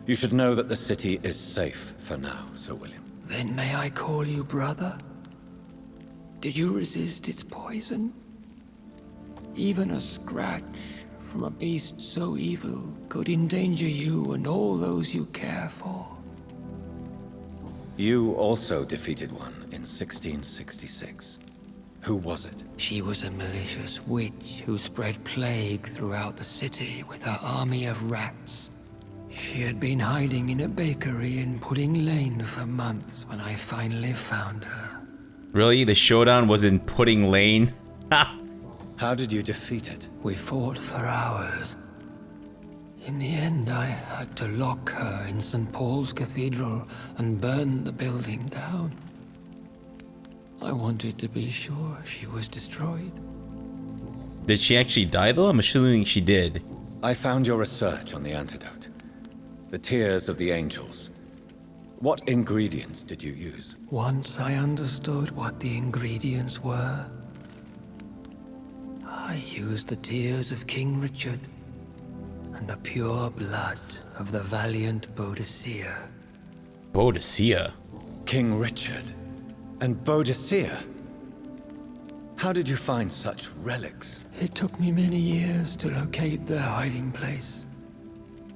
You should know that the city is safe for now, Sir William. Then may I call you brother? Did you resist its poison? Even a scratch from a beast so evil could endanger you and all those you care for. You also defeated one in 1666. Who was it? She was a malicious witch who spread plague throughout the city with her army of rats. She had been hiding in a bakery in Pudding Lane for months when I finally found her. Really? The showdown was in Pudding Lane? Ha! How did you defeat it? We fought for hours. In the end, I had to lock her in St. Paul's Cathedral and burn the building down. I wanted to be sure she was destroyed. Did she actually die though? I'm assuming she did. I found your research on the antidote. The tears of the angels. What ingredients did you use? Once I understood what the ingredients were, I used the tears of King Richard and the pure blood of the valiant Boadicea. Boadicea? King Richard and Boadicea? How did you find such relics? It took me many years to locate their hiding place.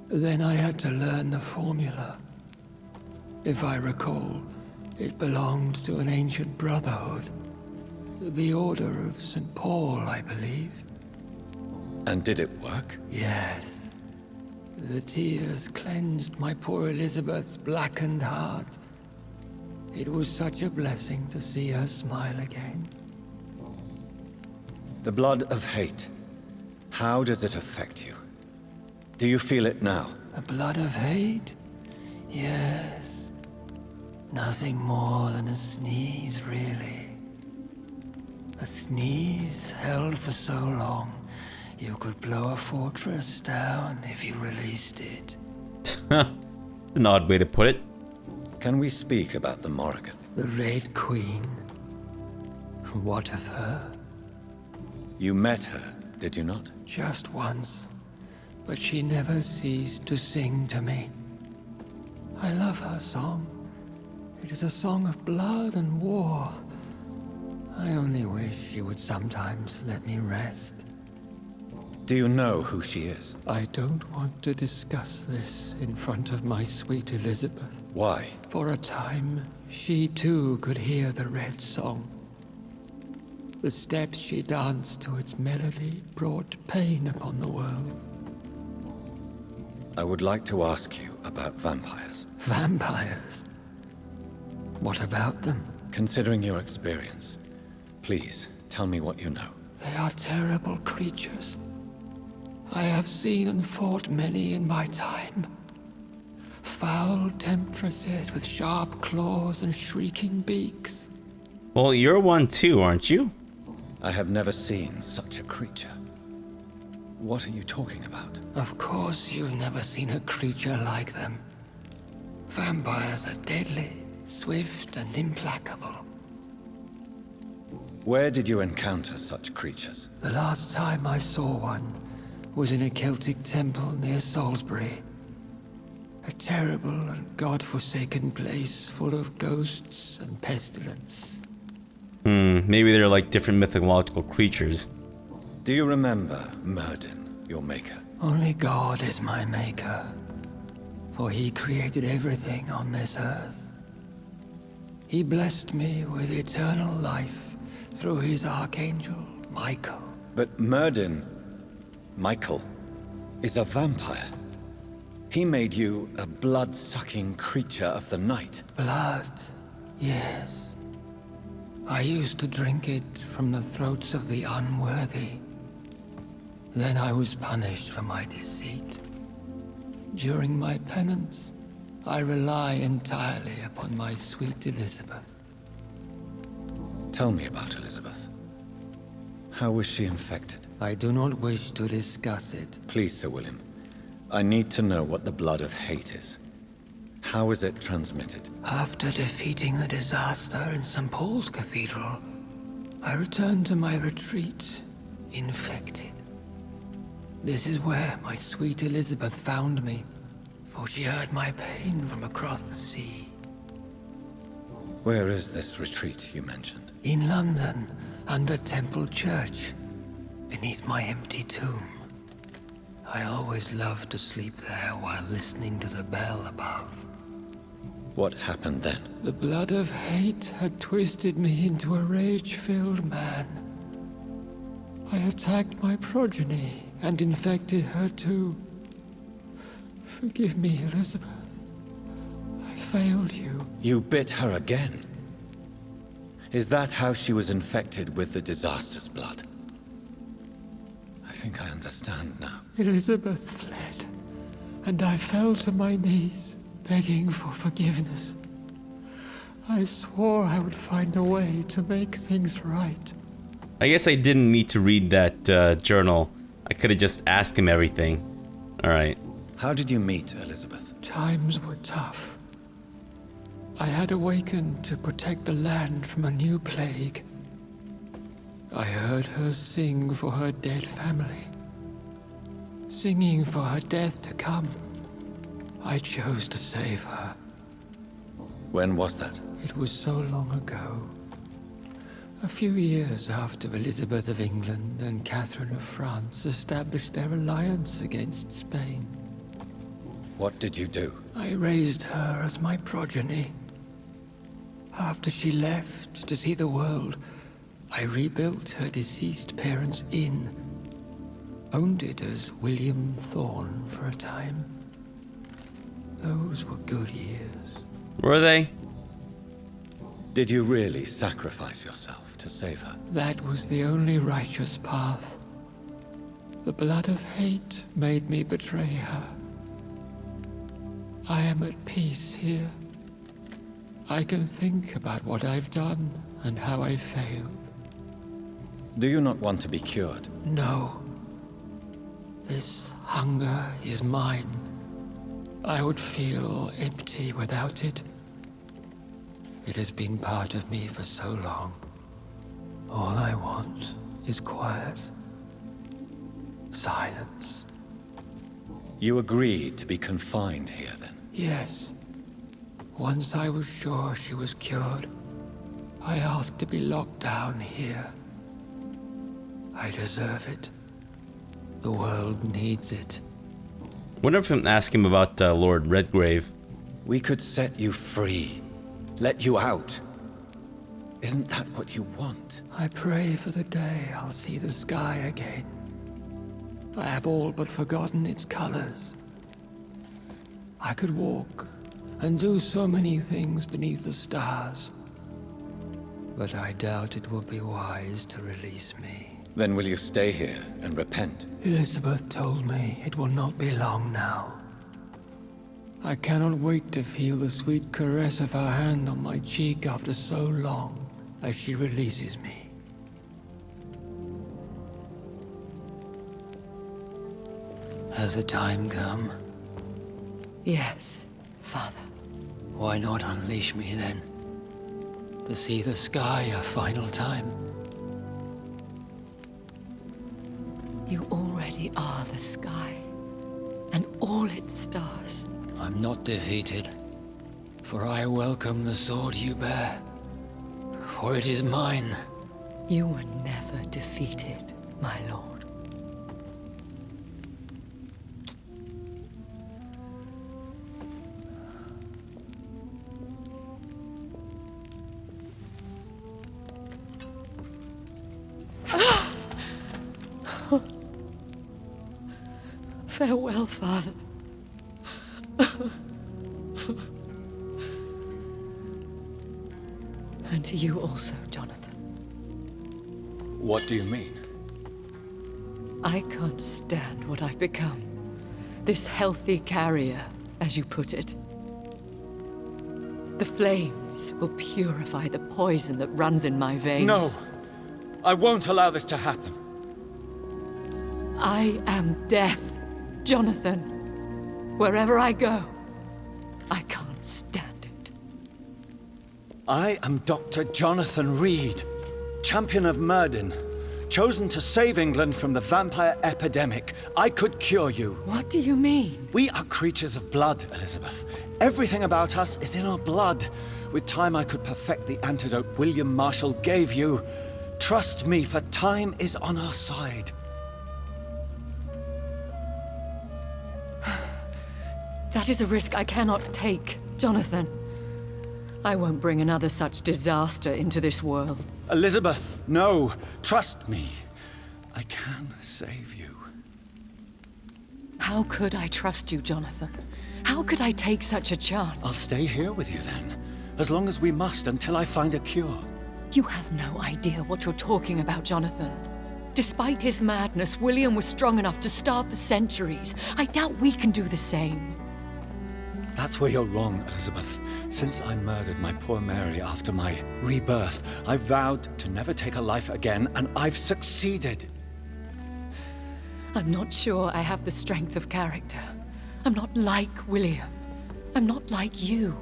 Then I had to learn the formula. If I recall, it belonged to an ancient brotherhood. The Order of St. Paul, I believe. And did it work? Yes. The tears cleansed my poor Elizabeth's blackened heart. It was such a blessing to see her smile again. The blood of hate. How does it affect you? Do you feel it now? The blood of hate? Yes. Nothing more than a sneeze, really. A sneeze held for so long, you could blow a fortress down if you released it. An odd way to put it. Can we speak about the Morrigan? The Red Queen? What of her? You met her, did you not? Just once. But she never ceased to sing to me. I love her song. It is a song of blood and war. I only wish she would sometimes let me rest. Do you know who she is? I don't want to discuss this in front of my sweet Elizabeth. Why? For a time, she too could hear the Red Song. The steps she danced to its melody brought pain upon the world. I would like to ask you about vampires. Vampires? What about them? Considering your experience, please tell me what you know. They are terrible creatures. I have seen and fought many in my time. Foul temptresses with sharp claws and shrieking beaks. Well, you're one too, aren't you? I have never seen such a creature. What are you talking about? Of course you've never seen a creature like them. Vampires are deadly, swift and implacable. Where did you encounter such creatures? The last time I saw one was in a Celtic temple near Salisbury. A terrible and god-forsaken place full of ghosts and pestilence. Maybe they're like different mythological creatures. Do you remember Myrddin, your maker? Only God is my maker, for he created everything on this earth. He blessed me with eternal life through his archangel, Michael. But Myrddin, Michael, is a vampire. He made you a blood-sucking creature of the night. Blood, yes. I used to drink it from the throats of the unworthy. Then I was punished for my deceit. During my penance, I rely entirely upon my sweet Elizabeth. Tell me about Elizabeth. How was she infected? I do not wish to discuss it. Please, Sir William. I need to know what the blood of hate is. How is it transmitted? After defeating the disaster in St. Paul's Cathedral, I returned to my retreat, infected. This is where my sweet Elizabeth found me, for she heard my pain from across the sea. Where is this retreat you mentioned? In London, under Temple Church, beneath my empty tomb. I always loved to sleep there while listening to the bell above. What happened then? The blood of hate had twisted me into a rage-filled man. I attacked my progeny and infected her too. Forgive me, Elizabeth. I failed you. You bit her again. Is that how she was infected with the disaster's blood? I think I understand now. Elizabeth fled, and I fell to my knees, begging for forgiveness. I swore I would find a way to make things right. I guess I didn't need to read that journal. I could have just asked him everything. Alright. How did you meet Elizabeth? Times were tough. I had awakened to protect the land from a new plague. I heard her sing for her dead family. Singing for her death to come. I chose to save her. When was that? It was so long ago. A few years after Elizabeth of England and Catherine of France established their alliance against Spain. What did you do? I raised her as my progeny. After she left to see the world, I rebuilt her deceased parents' inn. Owned it as William Thorne for a time. Those were good years. Were they? Did you really sacrifice yourself to save her? That was the only righteous path. The blood of hate made me betray her. I am at peace here. I can think about what I've done and how I failed. Do you not want to be cured? No. This hunger is mine. I would feel empty without it. It has been part of me for so long. All I want is quiet. Silence. You agreed to be confined here then? Yes. Once I was sure she was cured, I asked to be locked down here. I deserve it. The world needs it. Wonder if I can ask him about Lord Redgrave. We could set you free. Let you out. Isn't that what you want? I pray for the day I'll see the sky again. I have all but forgotten its colors. I could walk and do so many things beneath the stars. But I doubt it will be wise to release me. Then will you stay here and repent? Elizabeth told me it will not be long now. I cannot wait to feel the sweet caress of her hand on my cheek after so long as she releases me. Has the time come? Yes, Father. Why not unleash me then? To see the sky a final time? You already are the sky, and all its stars. I'm not defeated, for I welcome the sword you bear, for it is mine. You were never defeated, my lord. Farewell, Father. And to you also, Jonathan. What do you mean? I can't stand what I've become. This healthy carrier, as you put it. The flames will purify the poison that runs in my veins. No! I won't allow this to happen. I am death, Jonathan. Wherever I go, I can't stand it. I am Dr. Jonathan Reed, champion of Myrddin, chosen to save England from the vampire epidemic. I could cure you. What do you mean? We are creatures of blood, Elizabeth. Everything about us is in our blood. With time, I could perfect the antidote William Marshall gave you. Trust me, for time is on our side. That is a risk I cannot take, Jonathan. I won't bring another such disaster into this world. Elizabeth, no. Trust me. I can save you. How could I trust you, Jonathan? How could I take such a chance? I'll stay here with you then, as long as we must until I find a cure. You have no idea what you're talking about, Jonathan. Despite his madness, William was strong enough to starve for centuries. I doubt we can do the same. That's where you're wrong, Elizabeth. Since I murdered my poor Mary after my rebirth, I vowed to never take a life again, and I've succeeded. I'm not sure I have the strength of character. I'm not like William. I'm not like you.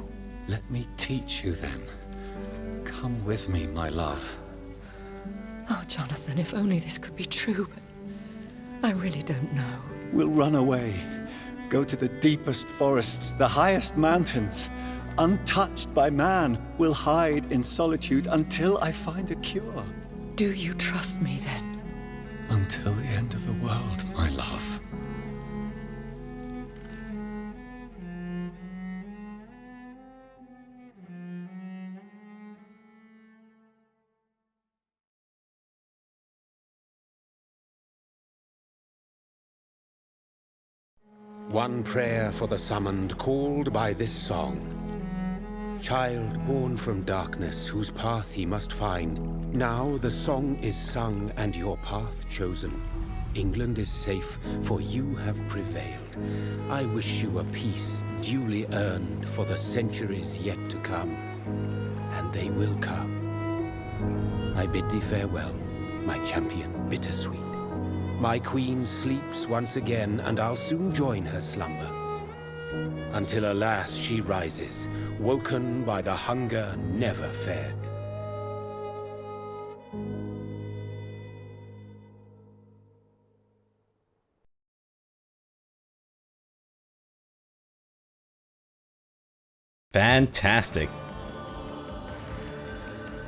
Let me teach you then. Come with me, my love. Oh, Jonathan, if only this could be true, but I really don't know. We'll run away. Go to the deepest forests, the highest mountains. Untouched by man, we'll hide in solitude until I find a cure. Do you trust me then? Until the end of the world, my love. One prayer for the summoned, called by this song. Child born from darkness, whose path he must find. Now the song is sung and your path chosen. England is safe, for you have prevailed. I wish you a peace duly earned for the centuries yet to come. And they will come. I bid thee farewell, my champion bittersweet. My queen sleeps once again, and I'll soon join her slumber. Until alas she rises, woken by the hunger never fed. Fantastic.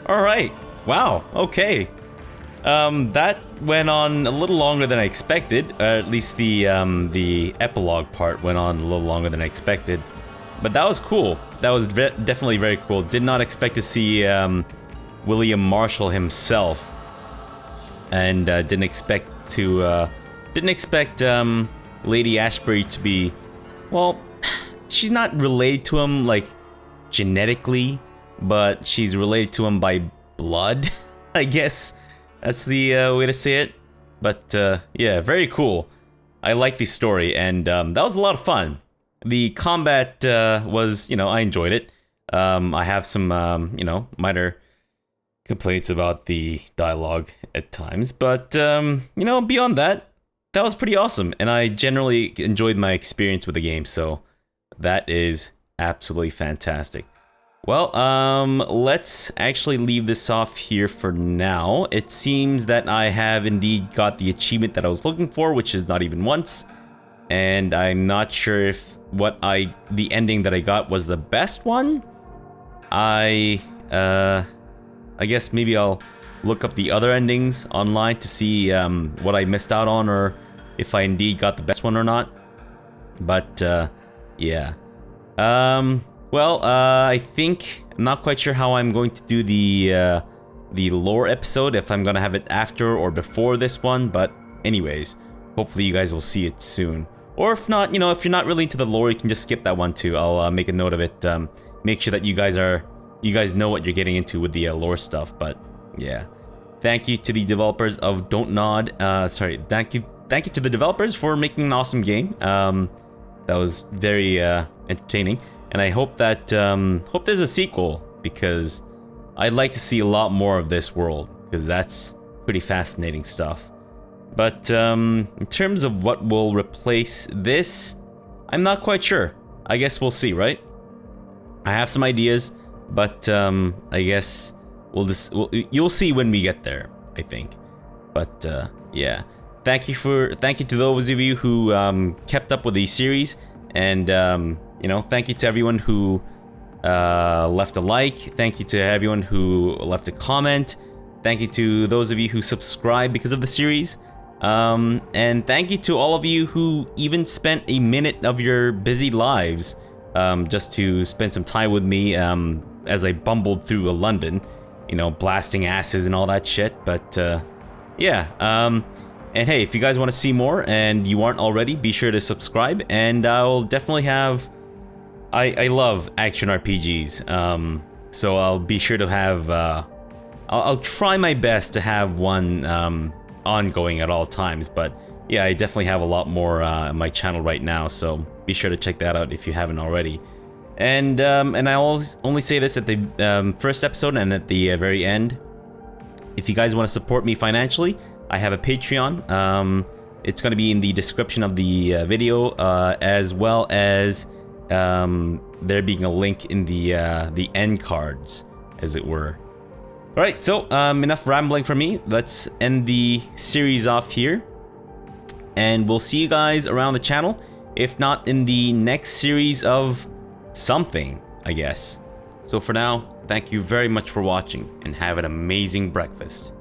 All right. Wow. Okay. That went on a little longer than I expected. At least the epilogue part went on a little longer than I expected. But that was cool. That was definitely very cool. Did not expect to see William Marshall himself, and didn't expect Lady Ashbury to be, well, she's not related to him like genetically, but she's related to him by blood, I guess. That's the way to say it. But yeah, very cool. I like the story, and that was a lot of fun. The combat was, I enjoyed it. I have some, minor complaints about the dialogue at times, but beyond that, that was pretty awesome, and I generally enjoyed my experience with the game, so that is absolutely fantastic. Well, let's actually leave this off here for now. It seems that I have indeed got the achievement that I was looking for, which is not even once. And I'm not sure if the ending that I got was the best one. I guess maybe I'll look up the other endings online to see what I missed out on, or if I indeed got the best one or not. But yeah. Well, I think I'm not quite sure how I'm going to do the lore episode, if I'm gonna have it after or before this one, but anyways, hopefully you guys will see it soon. Or if not, if you're not really into the lore, you can just skip that one too. I'll make a note of it. Make sure that you guys know what you're getting into with the lore stuff. But yeah, thank you to the developers of Don't Nod. Thank you to the developers for making an awesome game. That was very entertaining. And I hope that there's a sequel, because I'd like to see a lot more of this world, because that's pretty fascinating stuff. But in terms of what will replace this, I'm not quite sure. I guess we'll see, right? I have some ideas, but I guess you'll see when we get there, I think. But yeah, thank you to those of you who kept up with the series, and thank you to everyone who left a like. Thank you to everyone who left a comment. Thank you to those of you who subscribed because of the series. And thank you to all of you who even spent a minute of your busy lives just to spend some time with me as I bumbled through London, blasting asses and all that shit. But yeah, And hey, if you guys want to see more and you aren't already, be sure to subscribe. And I'll definitely have... I love action RPGs. So I'll be sure to have... I'll try my best to have one ongoing at all times. But yeah, I definitely have a lot more on my channel right now. So be sure to check that out if you haven't already. And I always only say this at the first episode and at the very end. If you guys want to support me financially, I have a Patreon. It's going to be in the description of the video, as well as there being a link in the end cards, as it were. All right, so enough rambling from me. Let's end the series off here, and we'll see you guys around the channel. If not in the next series of something, I guess. So for now, thank you very much for watching, and have an amazing breakfast.